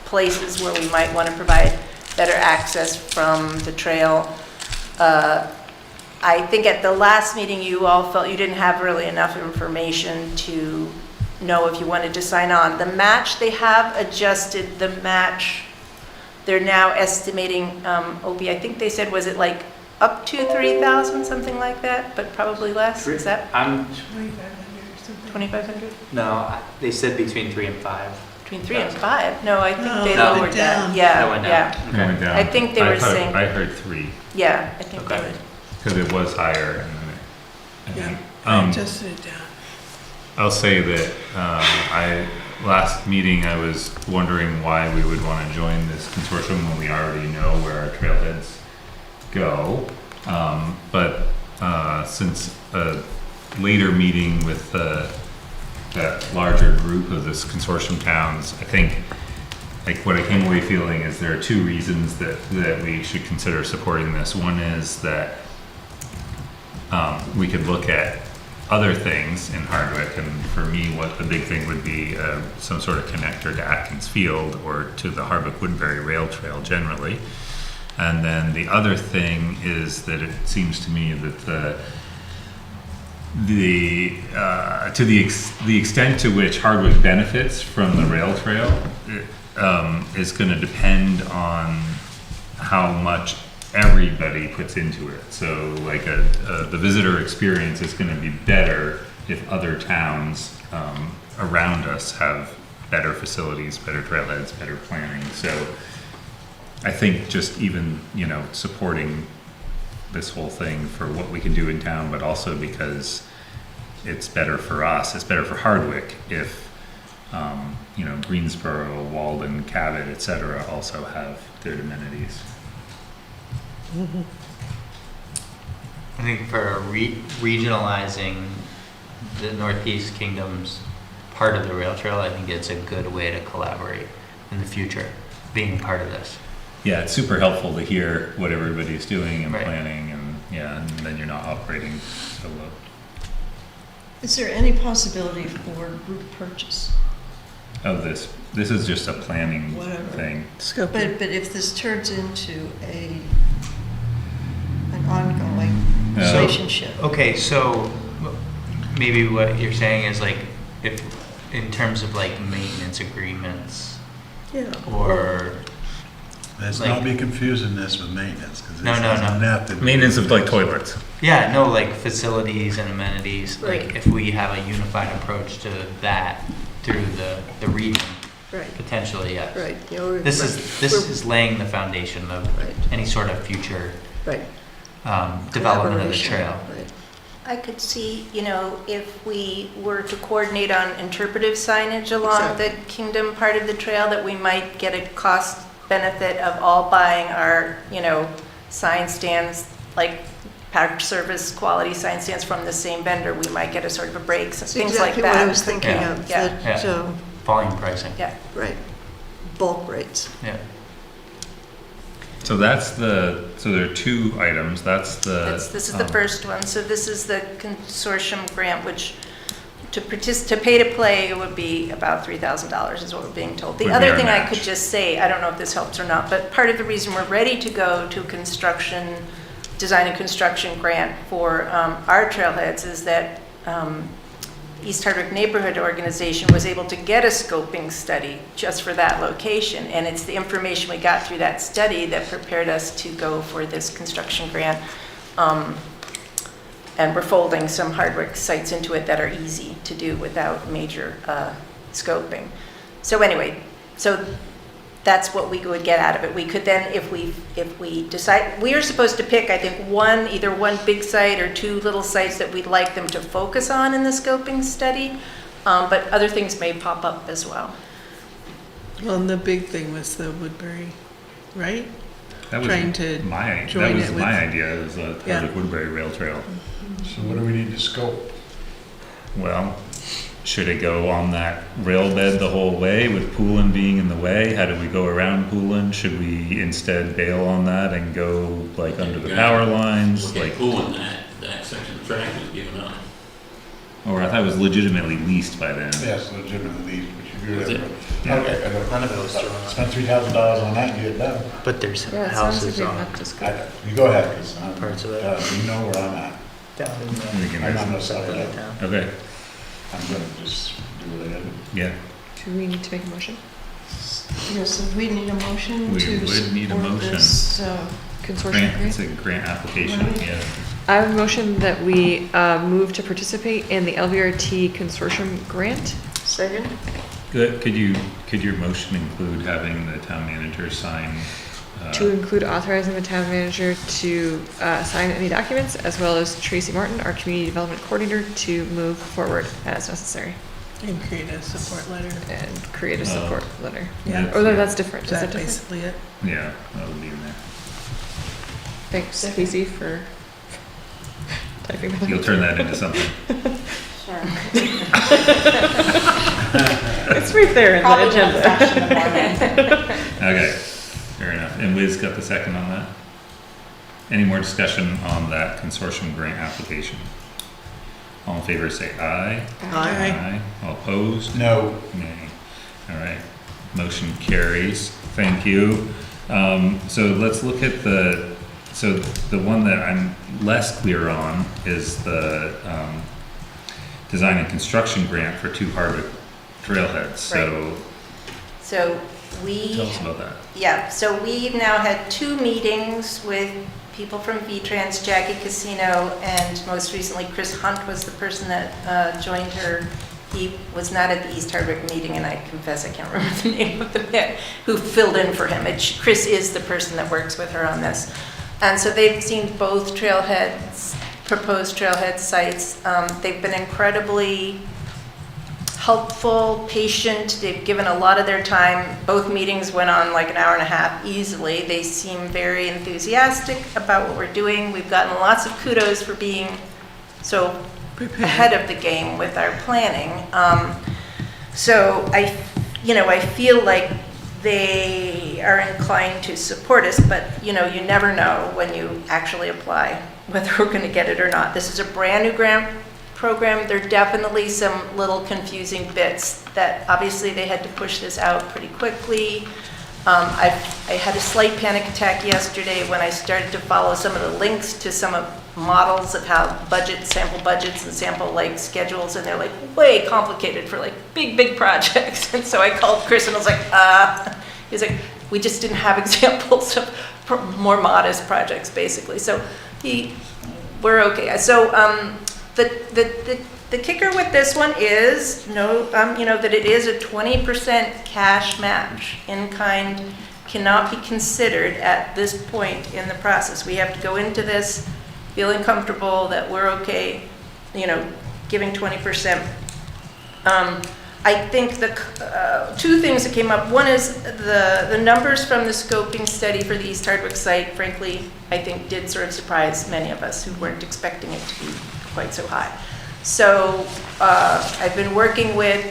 places where we might want to provide better access from the trail. I think at the last meeting you all felt you didn't have really enough information to know if you wanted to sign on. The match, they have adjusted the match. They're now estimating, Opie, I think they said, was it like up to 3,000, something like that, but probably less? Is that I'm 2,500? no. They said between 3 and 5. Between 3 and 5? No, I think they No, lowered that. down. Yeah, That went down. yeah. Going down. I think they were saying- I heard 3, Yeah, I think they Okay. would. because it was higher and then it. I adjusted it down. I'll say that, last meeting, I was wondering why we would want to join this consortium when we already know where our trailheads go. But since a later meeting with that larger group of this consortium towns, I think, like, what I came away feeling is there are 2 reasons that we should consider supporting this. One is that we could look at other things in Hardwick, and for me, what the big thing would be some sort of connector to Atkins Field or to the Hardwick Woodbury Rail Trail generally. And then the other thing is that it seems to me that the extent to which Hardwick benefits from the rail trail is going to depend on how much everybody puts into it. So like the visitor experience is going to be better if other towns around us have better facilities, better trailheads, better planning. So I think just even, you know, supporting this whole thing for what we can do in town, but also because it's better for us, it's better for Hardwick if, you know, Greensboro, Walden, Cabot, et cetera, also have their amenities. I think for regionalizing the Northeast Kingdom's part of the rail trail, I think it's a good way to collaborate in the future, being part of this. Yeah, it's super helpful to hear what everybody's doing and Right. planning, and yeah, and then you're not operating solo. Is there any possibility for group purchase? Of this is just a planning Whatever. thing. Scoping. But if this turns into an ongoing Yeah. relationship. Okay, so maybe what you're saying is like, if, in terms of like maintenance agreements Yeah. or, Let's Like- not be confusing this with maintenance, because No, this no, doesn't no. have to be. Maintenance of like toilets. yeah, no, like facilities and amenities, like Right. if we have a unified approach to that through the region, Right, potentially, yes. right. You know, This we're- is laying the foundation of Right. any sort of future Right. development of the Collaboration, trail. right. I could see, you know, if we were to coordinate on interpretive signage along the Kingdom part of the trail, that we might get a cost benefit of all buying our, you know, sign stands, like Park Service quality sign stands from the same vendor. We might get a sort of a break, That's things like exactly what I that. was thinking Yeah. of, Yeah. that, Yeah. Volume pricing. Yeah. right, bulk rates. Yeah. So that's so there are two items, this This is the first one. So this is the consortium grant, which to pay to play would be about $3,000 is what we're being told. Would The be other our thing I match. could just say, I don't know if this helps or not, but part of the reason we're ready to go to construction, design and construction grant for our trailheads is that East Hardwick Neighborhood Organization was able to get a scoping study just for that location. And it's the information we got through that study that prepared us to go for this construction grant. And we're folding some Hardwick sites into it that are easy to do without major scoping. So anyway, so that's what we would get out of it. We could then, if we decide, we are supposed to pick, I think, either one big site or two little sites that we'd like them to focus on in the scoping study, but other things may pop up as well. Well, and the big thing was the Woodbury, right? That was Trying to my join it with- idea, is a Yeah. Hardwick Woodbury Rail Trail. So what do we need to scope? Well, should it go on that rail bed the whole way with Poolin being in the way? How do we go around Poolin? Should we instead bail on that and go like under the power lines? Look Like, at pulling that section of track is given up. or I thought it was legitimately leased by them. Yes, legitimately, but you Was do it? it. Yeah. Okay, None of it was drawn. spend $3,000 on that and get it done. But there's Yeah, it sounds like houses we've on not just You go ahead, because Parts of it. you know where I'm at. down in We the can- I'm not gonna south sell end it. of town. Okay, I'm gonna just do what I gotta do. yeah. Do we need to make a motion? Yes, we need a motion We to would need a support motion. this, Consortium Grant, grant? it's a grant application, Right. yeah. I have a motion that we move to participate in the LVRT consortium grant. Second? Good, could your motion include having the town manager sign? To include authorizing the town manager to sign any documents, as well as Tracy Martin, our community development coordinator, to move forward as necessary And create a support letter. and create a support letter. Yeah. Oh, no, that's different. Is Is that that different? basically it? Yeah, that would be in there. Thanks, Casey, for typing that. You'll turn that into something. Sure. It's right there in the Probably not agenda. fresh in the morning. Okay, fair enough. And Wiz got the second on that? Any more discussion on that consortium grant application? All in favor, say aye. Aye. All opposed? No, Nay. All right, motion carries. Thank you. So let's look at so the one that I'm less clear on is the, design and construction grant for 2 Hardwick trailheads. So So we. tell us about that. Yeah, so we've now had 2 meetings with people from V-Trans, Jackie Casino, and most recently Chris Hunt was the person that joined her he was not at the East Hardwick meeting, and I confess I can't remember the name of the man who filled in for him. Chris is the person that works with her on this. And so they've seen both trailheads, proposed trailhead sites. They've been incredibly helpful, patient. They've given a lot of their time. Both meetings went on like an hour and a half easily. They seem very enthusiastic about what we're doing. We've gotten lots of kudos for being so ahead of the game with our planning. So I feel like they are inclined to support us, but you never know when you actually apply whether we're going to get it or not. This is a brand new grant program. There are definitely some little confusing bits that obviously they had to push this out pretty quickly. I had a slight panic attack yesterday when I started to follow some of the links to some of models of how sample budgets and sample schedules, and they're like way complicated for like big projects. And so I called Chris and I was like, he's like, we just didn't have examples of more modest projects basically. So we're okay. So the kicker with this one is that it is a 20% cash match. In kind cannot be considered at this point in the process. We have to go into this feeling comfortable that we're okay, giving 20%. I think the two things that came up. One is the numbers from the scoping study for the East Hardwick site, frankly, I think did sort of surprise many of us who weren't expecting it to be quite so high. So I've been working with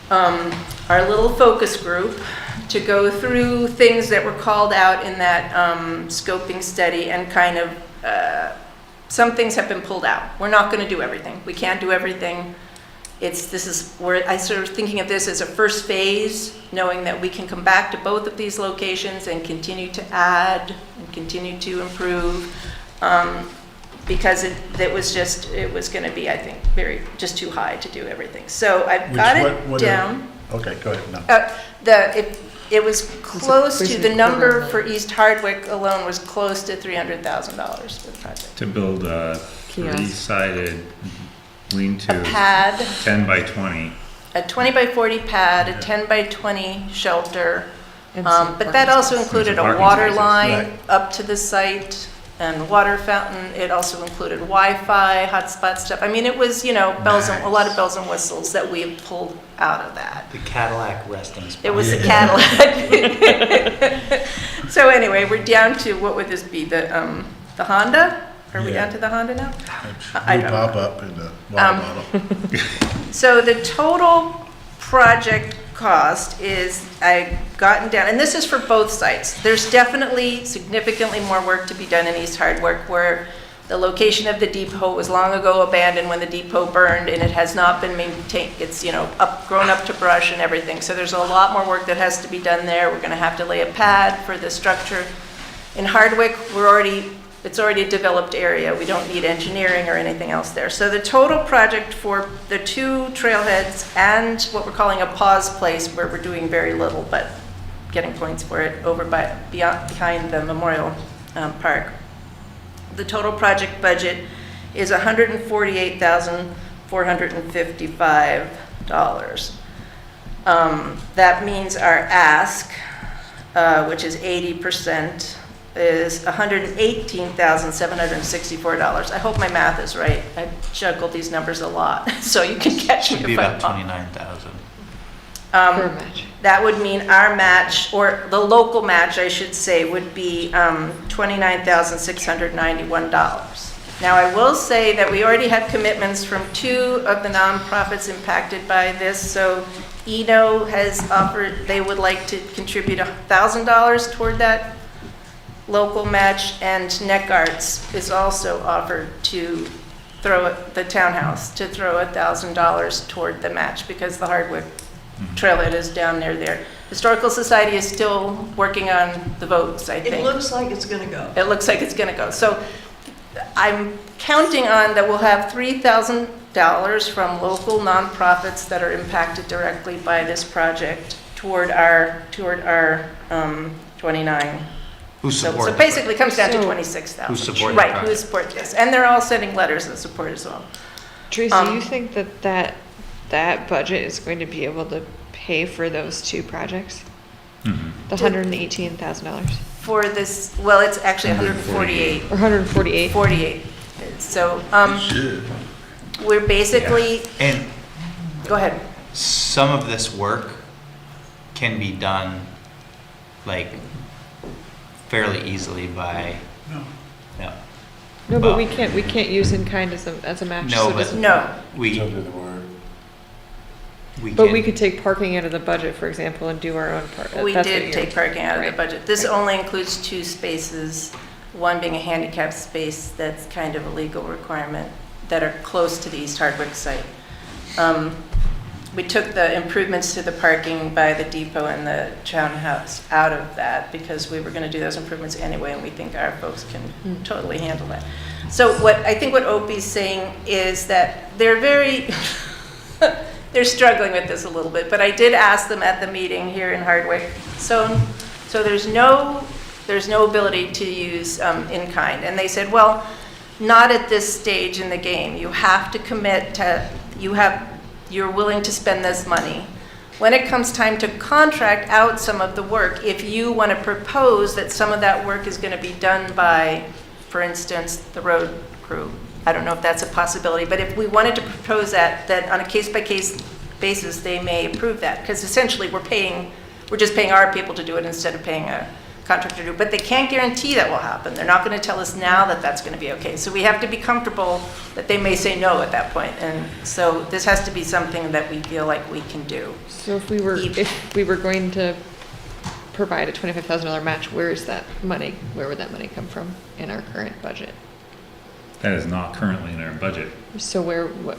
our little focus group to go through things that were called out in that scoping study, and kind of some things have been pulled out. We're not going to do everything. We can't do everything. This is where I sort of thinking of this as a first phase, knowing that we can come back to both of these locations and continue to add and continue to improve, because it was going to be, I think, just too high to do everything. So I've got it down. Okay, go ahead. No. It was close to, the number for East Hardwick alone was close to $300,000 for the project. To build a three-sided lean-to. A pad. 10 by 20. A 20 by 40 pad, a 10 by 20 shelter. But that also included a water line up to the site and water fountain. It also included Wi-Fi, hotspot stuff. I mean, it was, a lot of bells and whistles that we pulled out of that. The Cadillac resting spot. It was a Cadillac. So anyway, we're down to, what would this be, the Honda? Are we down to the Honda now? I don't pop know. up in the water bottle. So the total project cost is, I've gotten down, and this is for both sites. There's definitely significantly more work to be done in East Hardwick, where the location of the depot was long ago abandoned when the depot burned, and it has not been maintained. It's, grown up to brush and everything. So there's a lot more work that has to be done there. We're going to have to lay a pad for the structure. In Hardwick, it's already a developed area. We don't need engineering or anything else there. So the total project for the two trailheads and what we're calling a pause place, where we're doing very little but getting points for it, over behind the Memorial Park. The total project budget is $148,455. That means our ask, which is 80%, is $118,764. I hope my math is right. I've juggled these numbers a lot, so you can catch me if I'm wrong. Should be about 29,000. That would mean our match, or the local match, I should say, would be $29,691. Now, I will say that we already have commitments from two of the nonprofits impacted by this. So Eno has offered, they would like to contribute $1,000 toward that local match, and Neck Arts is also offered to throw the townhouse to throw $1,000 toward the match, because the Hardwick trailhead is down near there. Historical Society is still working on the votes, I think. It looks like it's going to go. It looks like it's going to go. So I'm counting on that we'll have $3,000 from local nonprofits that are impacted directly by this project toward our 29. Who support So basically it comes down to 26,000. Who support the Right, who project. support this. And they're all sending letters of support as well. Tracy, you think that that budget is going to be able to pay for those two projects? Mhm. The $118,000 For this, well, it's actually 148. or 148? 48. So, we're basically, And go ahead. some of this work can be done like fairly easily by, no. No, but Well- we can't use in kind as a match. No, so it but- doesn't- No, We, Subject to the word. But we could take parking out of the budget, for example, and do our own part. we That's what did you're- take parking out of the right. budget. This Right. only includes 2 spaces, one being a handicap space that's kind of a legal requirement that are close to the East Hardwick site. We took the improvements to the parking by the depot and the townhouse out of that because we were going to do those improvements anyway, and we think our folks can totally handle that. So I think what Opie's saying is that they're very, they're struggling with this a little bit, but I did ask them at the meeting here in Hardwick. So there's no ability to use in kind. And they said, well, not at this stage in the game. You have to commit to, you're willing to spend this money. When it comes time to contract out some of the work, if you want to propose that some of that work is going to be done by, for instance, the road crew, I don't know if that's a possibility, but if we wanted to propose that on a case-by-case basis, they may approve that, because essentially we're just paying our people to do it instead of paying a contractor to do it. But they can't guarantee that will happen. They're not going to tell us now that that's going to be okay. So we have to be comfortable that they may say no at that point. And so this has to be something that we feel like we can do. So if we were going to provide a $25,000 match, where is that money? Where would that money come from in our current budget? That is not currently in our budget. So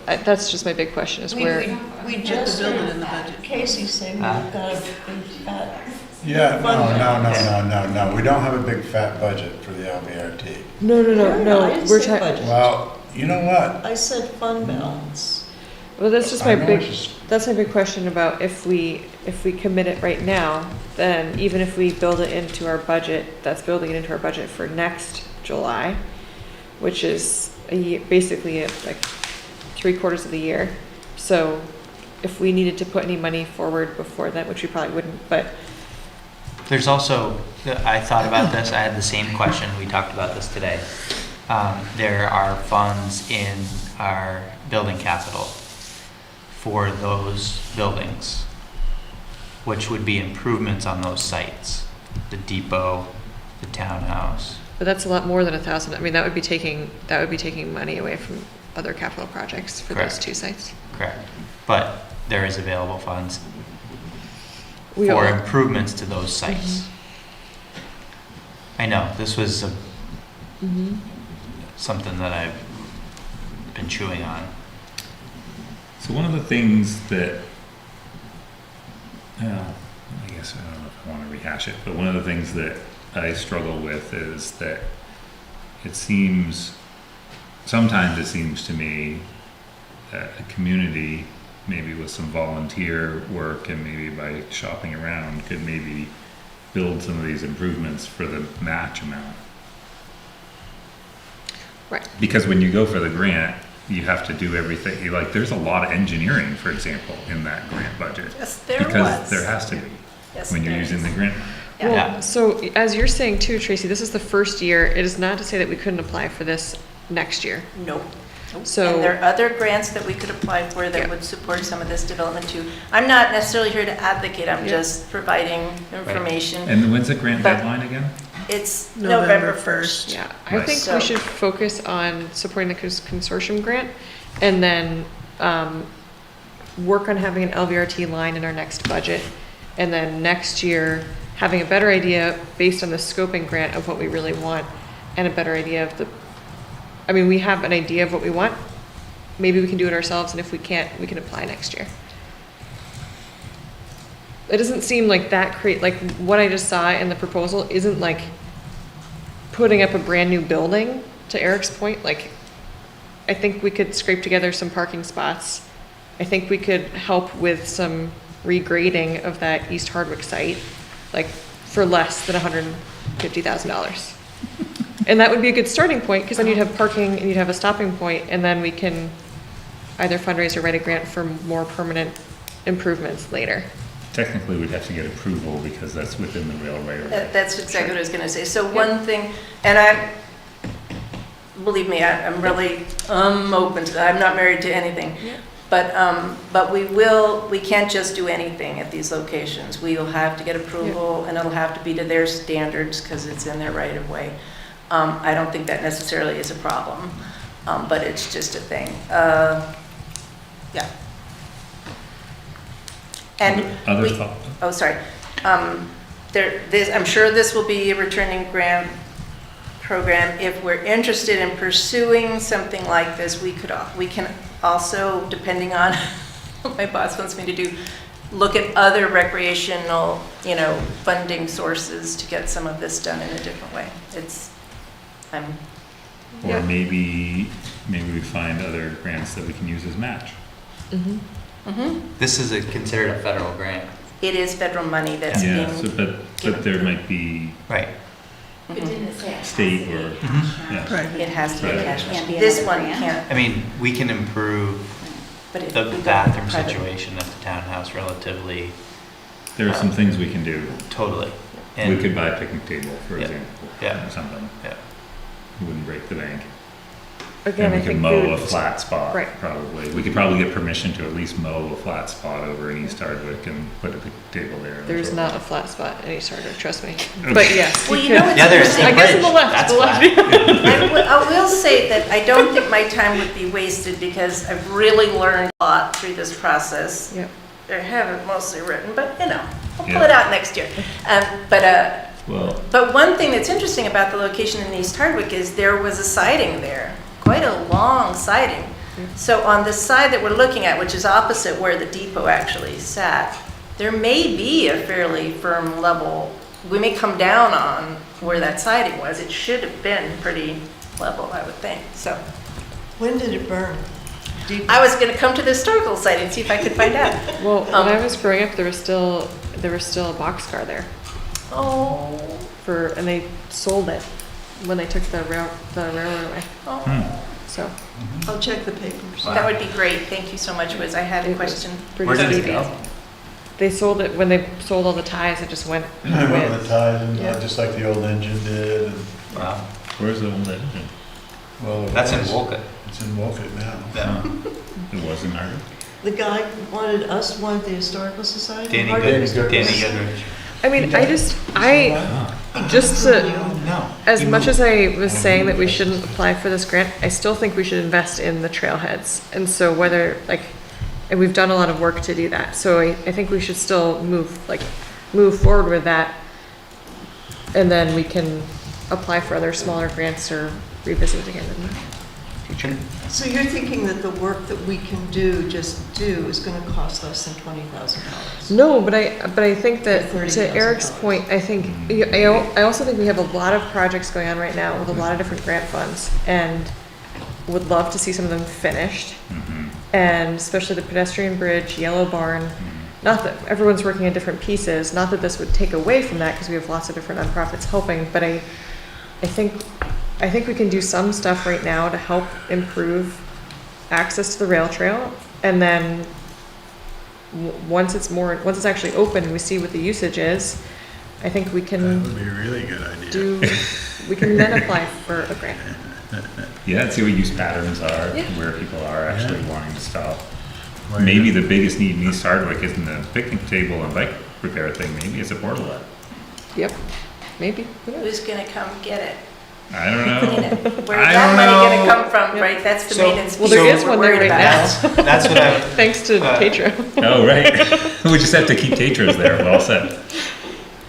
that's just my big question is where. We just build it in the budget. Casey saying we've got a big fat. Yeah, no, we don't have a big fat budget for the LVRT. No. I didn't We're say talking. budget. Well, you know what? I said fund balance. Well, that's just I my know big. it's just- That's my big question about if we commit it right now, then even if we build it into our budget, that's building it into our budget for next July, which is a year, basically like 3/4 of the year. So if we needed to put any money forward before that, which we probably wouldn't, but there's also, I thought about this, I had the same question, we talked about this today. There are funds in our building capital for those buildings, which would be improvements on those sites, the depot, the townhouse. but that's a lot more than 1,000. I mean, that would be taking money away from other capital projects for those Correct. 2 sites. Correct. But there is available funds We for all- improvements to those sites. I know, this was something that I've been chewing on. So one of the things that, I guess I don't know if I want to rehash it, but one of the things that I struggle with is that sometimes it seems to me that a community, maybe with some volunteer work and maybe by shopping around, could maybe build some of these improvements for the match amount. Right. Because when you go for the grant, you have to do everything, like, there's a lot of engineering, for example, in that grant budget. Yes, there Because was. there has to be, Yes, when you're there using is. the grant money. Well, Yeah. so as you're saying too, Tracy, this is the first year. It is not to say that we couldn't apply for this next year. Nope. So- And there are other grants that we could apply for that Yeah. would support some of this development too. I'm not necessarily here to advocate, I'm Yeah. just providing information. And when's the grant But- deadline again? It's November November 1st. Yeah, I Right. think So- we should focus on supporting the consortium grant and then work on having an LVRT line in our next budget. And then next year, having a better idea based on the scoping grant of what we really want and a better idea of we have an idea of what we want. Maybe we can do it ourselves, and if we can't, we can apply next year. It doesn't seem like like what I just saw in the proposal isn't like putting up a brand new building, to Eric's point. Like, I think we could scrape together some parking spots. I think we could help with some regrading of that East Hardwick site, like for less than $150,000. And that would be a good starting point, because then you'd have parking and you'd have a stopping point, and then we can, either fundraise or write a grant for more permanent improvements later. Technically, we'd have to get approval because that's within the rail right of way. That's exactly what I was gonna say. So one thing, and believe me, I'm really, open to that. I'm not married to anything. Yeah. But we can't just do anything at these locations. We will have to get approval, and it'll have to be to their standards, because it's in their right of way. I don't think that necessarily is a problem, but it's just a thing. Yeah. And Other we, thought? oh, sorry. I'm sure this will be a returning grant program. If we're interested in pursuing something like this, we can also, depending on what my boss wants me to do, look at other recreational, funding sources to get some of this done in a different way. Or maybe we find other grants that we can use as match. This is considered a federal grant. It is federal money that's Yeah, being. but there might be Right. It didn't say it. state or, yeah. Right. It has to be Right. cash. Can't be This another one grant. can't. I mean, we can improve But if the we go bathroom private- situation at the townhouse relatively, There are some things we can do. totally. We And, could buy a picnic table, for Yeah. example, Yeah. or something. yeah. It wouldn't break the bank. Again, And I we could think mow we a would, flat spot, Right. probably. We could probably get permission to at least mow a flat spot over in East Hardwick and put a picnic table there. and there's throw not it. a flat spot in East Hardwick, trust me. But yes, Well, you you know could. what's Yeah, there's interesting? I guess on the left, That's the left. flat. I will say that I don't think my time would be wasted, because I've really learned a lot through this process. Yep. I have it mostly written, but I'll pull Yeah. it out next year. Well, But one thing that's interesting about the location in East Hardwick is there was a siding there, quite a long siding. So on the side that we're looking at, which is opposite where the depot actually sat, there may be a fairly firm level. We may come down on where that siding was. It should have been pretty level, I would think. So When did it burn? I was going to come to the historical site and see if I could find out. Well, when I was growing up, there was still a boxcar there Oh, and they sold it when they took the railroad away. oh. So I'll check the papers. That would be great. Thank you so much, Wiz. I had a it was question. pretty Where did it speedy. go? They sold it when they sold all the ties. It just went. I remember the ties, and Yeah. just like the old engine did, and, Wow. where's the old engine? well. it That's in was- Wolcott. It's in Wolcott now. Yeah. It was in Hardwick? The guy wanted the Historical Society? Danny Hardwick? Goodrich. Danny Goodrich. I mean, just to, No. as much as I was saying that we shouldn't apply for this grant, I still think we should invest in the trailheads. And so and we've done a lot of work to do that. So I think we should still move forward with that. And then we can apply for other smaller grants or revisit again in the future. So you're thinking that the work that we can do is gonna cost less than $20,000? No, but I think that, Or to $30,000. Eric's point, I think, I also think we have a lot of projects going on right now with a lot of different grant funds, and would love to see some of them finished. And especially the pedestrian bridge, Yellow Barn, not that everyone's working on different pieces, not that this would take away from that, because we have lots of different nonprofits helping, but I think we can do some stuff right now to help improve access to the rail trail, and then once it's actually open and we see what the usage is, I think we That can would be a really good idea. we can then apply for a grant. Yeah, and see what use patterns are, Yeah. where people are actually wanting to stop. Where Maybe you- the biggest need in East Hardwick isn't a picnic table and bike repair thing, maybe it's a portalet. Yep, maybe. Who knows? Who's gonna come get it? I don't Clean know. it? Where's I that don't money know. gonna come from, Yep. right? That's the So- maintenance Well, piece there that is we're one there worried right about. now. That's what I, Thanks to Uh, Tatro. Oh, right. We just have to keep Tetras there, well said.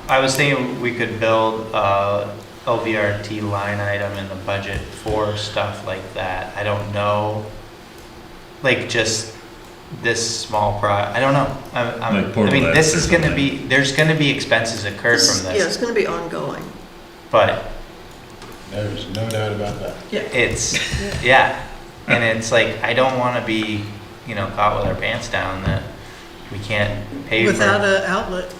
I was thinking we could build a LVRT line item in the budget for stuff like that. I don't know, like just this small I don't know. Like I mean, portalets this or is gonna something. there's gonna be expenses incurred from Yeah, it's this, gonna be ongoing. but There's no doubt about that. it's, yeah. And it's like, I don't wanna be, caught with our pants down that we can't pay for. Without an outlet.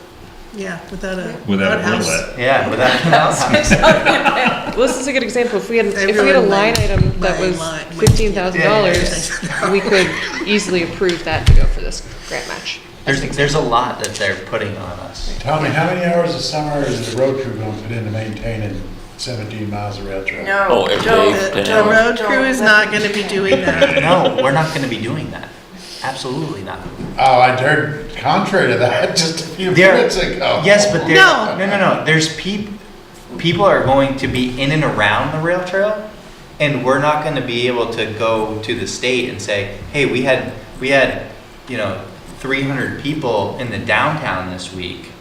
Yeah, without a without a outhouse. outlet. Yeah, without an outhouse. Well, this is a good example. If we had, I if we had a really line like item that my was line- my- $15,000, we could easily approve that to go for this grant match. There's a lot that they're putting on us. Tell me, how many hours of summer is the road crew going to put into maintaining 17 miles of rail trail? No, Oh, every don't- day, The don't- road don't crew is let- not gonna be doing that. No, we're not gonna be doing that. Absolutely not. Oh, I dared contrary to that just a few There- minutes ago. Yes, but there, No. no. There's people are going to be in and around the rail trail, and we're not going to be able to go to the state and say, hey, we had 300 people in the downtown this week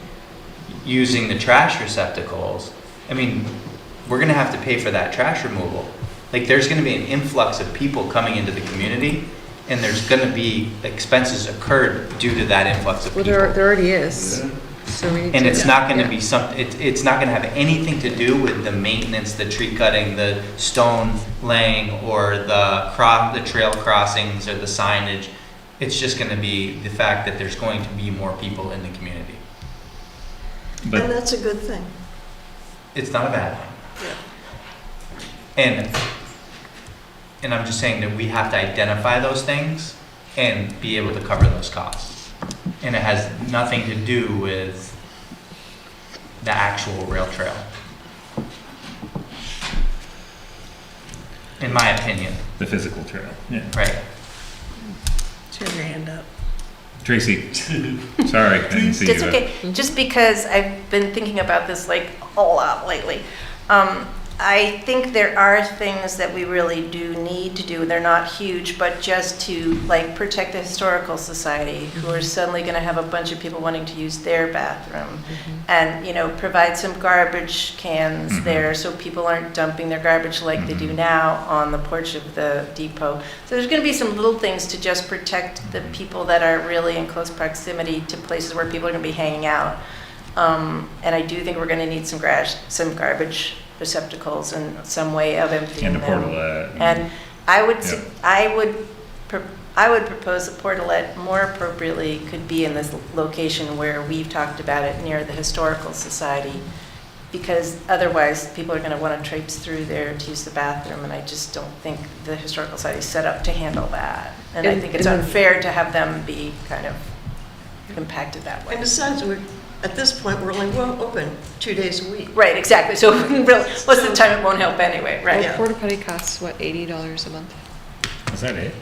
using the trash receptacles. I mean, we're going to have to pay for that trash removal. Like, there's going to be an influx of people coming into the community, and there's going to be expenses occurred due to that influx of Well, people. there already is. So we need And to- it's not gonna yeah. be it's not gonna have anything to do with the maintenance, the tree cutting, the stone laying, or the trail crossings, or the signage. It's just gonna be the fact that there's going to be more people in the community. But And that's a good thing. It's not a bad thing. And I'm just saying that we have to identify those things and be able to cover those costs. And it has nothing to do with the actual rail trail. In my opinion, the physical trail, yeah. right? She has her hand up. Tracy, sorry, I didn't see you. It's okay, just because I've been thinking about this like a lot lately. I think there are things that we really do need to do. They're not huge, but just to like protect the Historical Society, who are suddenly going to have a bunch of people wanting to use their bathroom, and provide some garbage cans there so people aren't dumping their garbage like they do now on the porch of the depot. So there's going to be some little things to just protect the people that are really in close proximity to places where people are going to be hanging out. And I do think we're going to need some garbage receptacles and some way of emptying And a them. portalette. And I would, Yeah. I would propose a portalette more appropriately could be in this location where we've talked about it, near the Historical Society, because otherwise people are going to want to traipse through there to use the bathroom, and I just don't think the Historical Society is set up to handle that. And I think it's unfair to have them be kind of impacted that way. And besides, at this point, we're only open 2 days a week. Right, exactly. So really, most of the time it won't help anyway, right? Yeah. Porta potty costs, what, $80 a month? Is that it?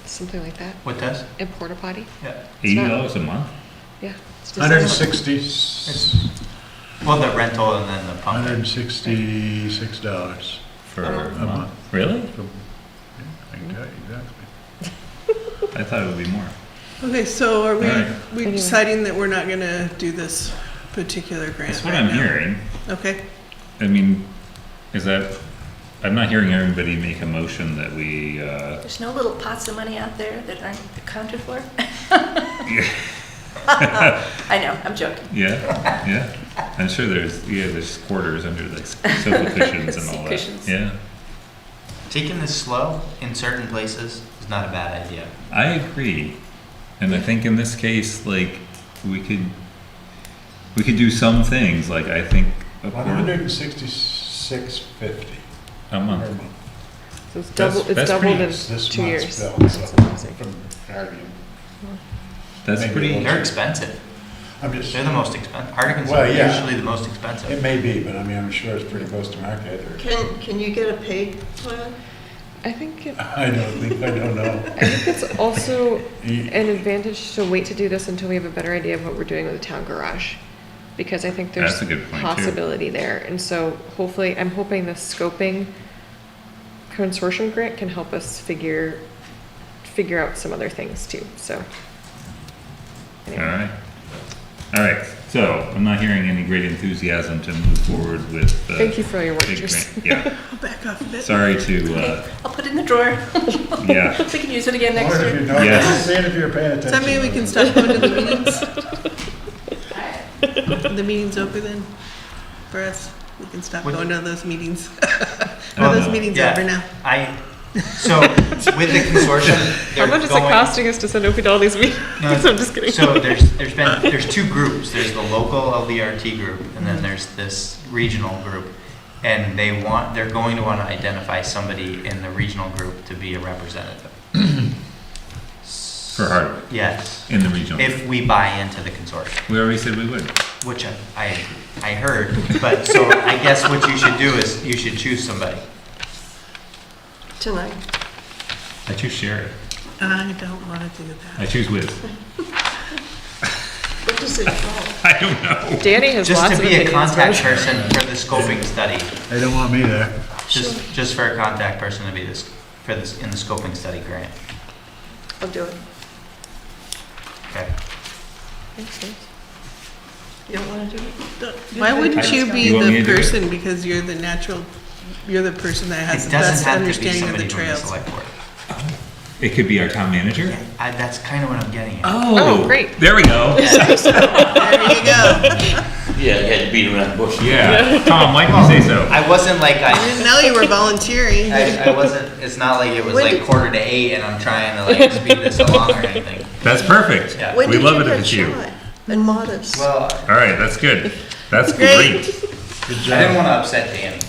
Something like that. What does? A porta potty? Yeah. $80 a month? Yeah. It's just- 160, Well, the rental and then the pumping. $166 For a a month? month. Really? I can tell you exactly. I thought it would be more. Okay, so are we All right. Anyway. deciding that we're not gonna do this particular grant? That's what right I'm now? hearing. Okay, I mean, is that, I'm not hearing everybody make a motion that we, There's no little pots of money out there that aren't accounted for? I know, I'm joking. yeah. I'm sure there's quarters under the sofa cushions and all that. Cushions. Yeah, Taking this slow in certain places is not a bad idea. I agree. And I think in this case, like, we could do some things, like, I think a quarter, $166.50 a per month. month. So it's That's- doubled, it's that's doubled in pretty- This 2 month's years. bill, That's so, amazing. from Hardwick. That's Maybe pretty, They're expensive. I'm just, They're the most expensive. Hardwick's Well, yeah. usually the most it expensive. may be, but I mean, I'm sure it's pretty close to market. Or- Can you get a paid plan? I think I don't know. it's also You- an advantage to wait to do this until we have a better idea of what we're doing with the town garage. Because I think there's That's a good point, too. possibility there. And so hopefully, I'm hoping the scoping consortium grant can help us figure out some other things too, so. anyway. all right, so I'm not hearing any great enthusiasm to move forward with. Thank you for all your work, big Tris. grant. Yeah, I'll back off a bit. sorry to, I'll put it in the drawer. yeah, We can use it again next Or if year. you know, Yes. just saying if you're paying Does attention. that mean we can stop going to the meetings? The meeting's over then for us? We can stop What- going to those meetings? Oh, Are those no. meetings Yeah, over now? So with the consortium, How they're much is it going- costing us to send Opie to all these meetings? No, I'm just kidding. So there's two groups. There's the local LVRT group, and then there's this regional group. And they're going to want to identify somebody in the regional group to be a representative. For Hardwick, Yes, in the regional. if we buy into the consortium, We already said we would. which I heard. But so I guess what you should do is you should choose somebody. Tonight. I choose Sherry. I don't want to do that. I choose Wiz. What does it call? I don't know. Danny has Just lots to of be a opinions. contact person for the scoping study. They don't want me there. Just for a contact person to be in the scoping study grant. I'll do it. Okay. You don't want to do it? Why wouldn't you be You want me to the do it? person, because you're the person that has It the best doesn't have to be understanding of somebody the from the trails. select board. It could be our town manager. That's kind of what I'm getting at. Oh, great. There we go. There you go. Yeah, you had to beat around the bush. Yeah. Tom, why did you say so? I wasn't like, I didn't know you were volunteering. I wasn't, it's not like it was When like did- 7:45 and I'm trying to like speed this along or anything. That's perfect. Yeah. When We did love you it if get it's you. shy and modest? Well, All right, that's good. That's Great. great. Good I didn't job. want to upset Danny.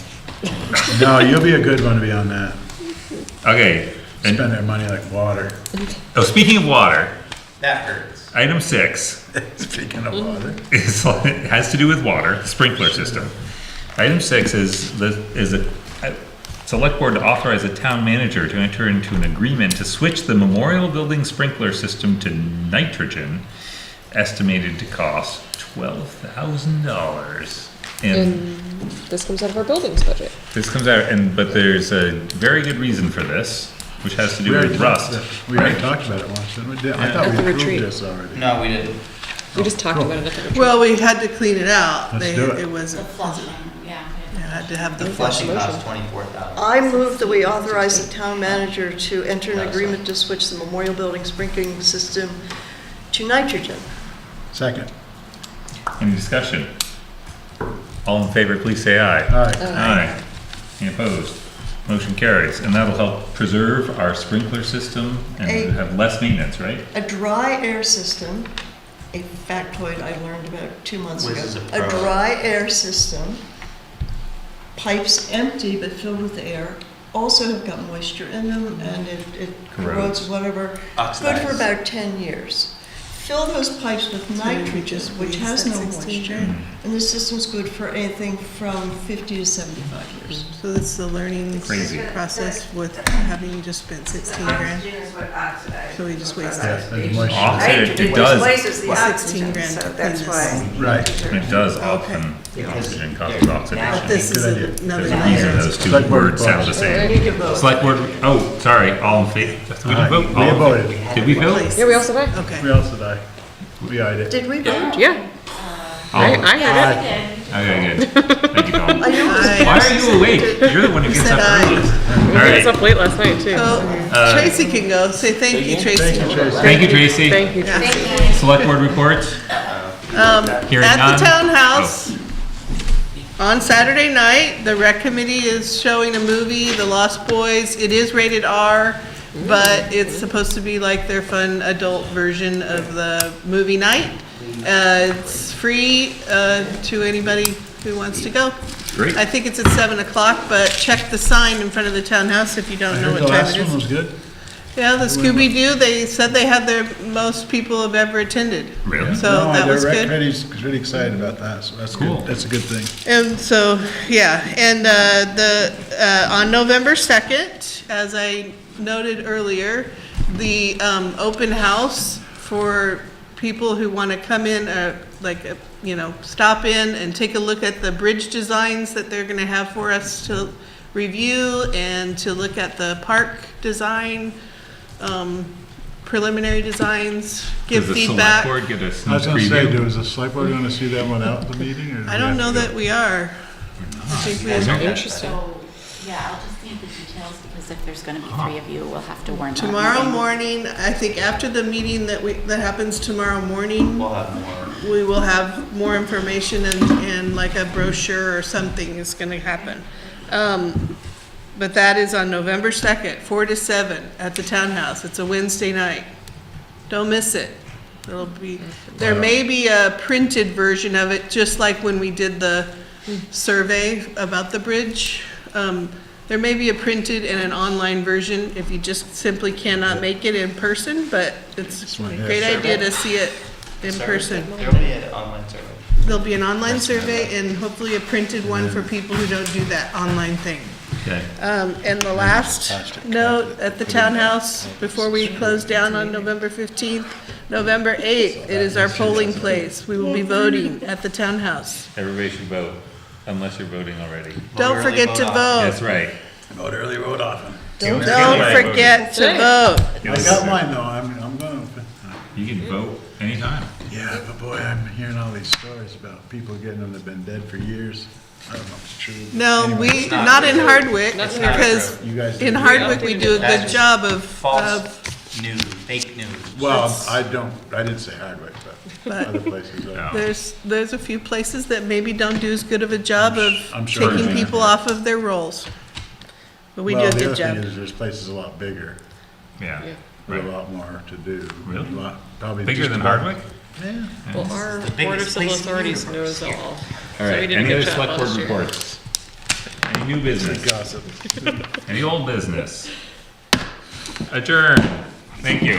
No, you'll be a good one to be on that. Okay. And, Spend their money like water. oh, speaking of water, That hurts. item 6 Speaking of water. it has to do with water, sprinkler system. Item 6 is a select board to authorize a town manager to enter into an agreement to switch the memorial building sprinkler system to nitrogen, estimated to cost $12,000. And this comes out of our buildings budget. This comes out, but there's a very good reason for this, which has to do We already with talked- rust. We already talked about it once, didn't we? I thought At we the approved retreat. this already. No, we didn't. We just talked about it at the retreat. Well, we had to clean it out. Let's do it. It wasn't, Yeah. you had to have the The flush. flushing costs $24,000. I move that we authorize the town manager to enter an agreement to switch the memorial building sprinkling system to nitrogen. Second. Any discussion? All in favor, please say aye. Aye. Aye. Any opposed? Motion carries, and that'll help preserve our sprinkler system and A- have less maintenance, right? A dry air system, a factoid I learned about 2 months Whiz ago. is a A pro. dry air system, pipes empty but filled with air, also have got moisture in them and it corrodes whatever. Good for Oxidize. about 10 years. Fill those pipes with nitrogen, which has no moisture, and the system's good for anything from 50 to 75 years. So that's the learning Crazy. process with having just spent 16 grand. So we just wasted Yeah, there's moisture. Offset, it does, Displaces the 16 oxygen, grand so to clean that's this. why. Right. it does often, oxygen causes But oxidation. this is Good idea. another There's a reason layer. those two Select board words sound the votes. same. Select board, oh, sorry, all in favor, we didn't vote? We All in voted. favor? Did we vote? Yeah, we also vote. Okay. We also died. We eyed it. Did we vote? Yeah. All- I had it. Okay, good. Thank you, Tom. I know it was Aye. Why are you awake? You're the one who gets said up aye. earliest. All I was right, up late last night, too. So Tracy can go. Say thank you, Tracy. Thank you, Tracy. thank you, Tracy. Thank you. Yeah. Select board reports? Hearing At none? the townhouse, on Saturday night, the rec committee is showing a movie, The Lost Boys. It is rated R, but it's supposed to be like their fun adult version of the movie night. It's free to anybody who wants to go. Great. I think it's at 7 o'clock, but check the sign in front of the townhouse if you I don't know heard what the time last it one is. was good. Yeah, the Scooby-Doo, they said they had their most people have ever attended. Really? So No, that the was rec good. committee's really excited about that, so that's Cool. good. That's a good thing. And so, yeah, and on November 2nd, as I noted earlier, the open house for people who want to come in, stop in and take a look at the bridge designs that they're going to have for us to review and to look at the park design, preliminary designs, give Does the select feedback. board get a I sneak was gonna say, preview? was the select board gonna see that one out at the meeting, or? do I we don't have know to go? that we are. I think we have Interesting. So, yeah, I'll just need the details because if there's gonna be 3 of you, we'll have to warn that Tomorrow meeting. morning, I think after the meeting that happens tomorrow morning, We'll have more. we will have more information and like a brochure or something is gonna happen. but that is on November 2nd, 4 to 7 at the townhouse. It's a Wednesday night. Don't miss it. There'll be, there may be a printed version of it, just like when we did the survey about the bridge. There may be a printed and an online version if you just simply cannot make it in person, but it's a great idea to see it in person. There'll be an online survey. There'll be an online survey and hopefully a printed one for people who don't do that online thing. Okay. And the last note at the townhouse, before we close down on November 15th, November 8th, it is our polling place. We will be voting at the townhouse. Everybody should vote, unless you're voting already. Don't early, forget vote to often. vote. That's right. Vote early, vote often. Don't forget to vote. I got mine though, I'm gonna, You can vote anytime. yeah, but boy, I'm hearing all these stories about people getting them that've been dead for years. I don't know if it's true. No, Anyway, not in Hardwick, Not in because You guys. in did- Hardwick, we do a good job of, False news, fake news. Well, I didn't say Hardwick, but other places are. there's a few places that maybe don't do as good of a job I'm of sure. taking people off of their rolls. But we do a Well, good the other job. thing is, there's places a lot bigger, Yeah. with Right. a lot more to do. Really? A lot- Probably Bigger just than about- Hardwick? Yeah. Well, our the Board of biggest Civil place in the Authorities universe. knows all. All So we right, did a any good other job select board last year. reports? Any new business? Gossip. Any old business? Adjourn. Thank you.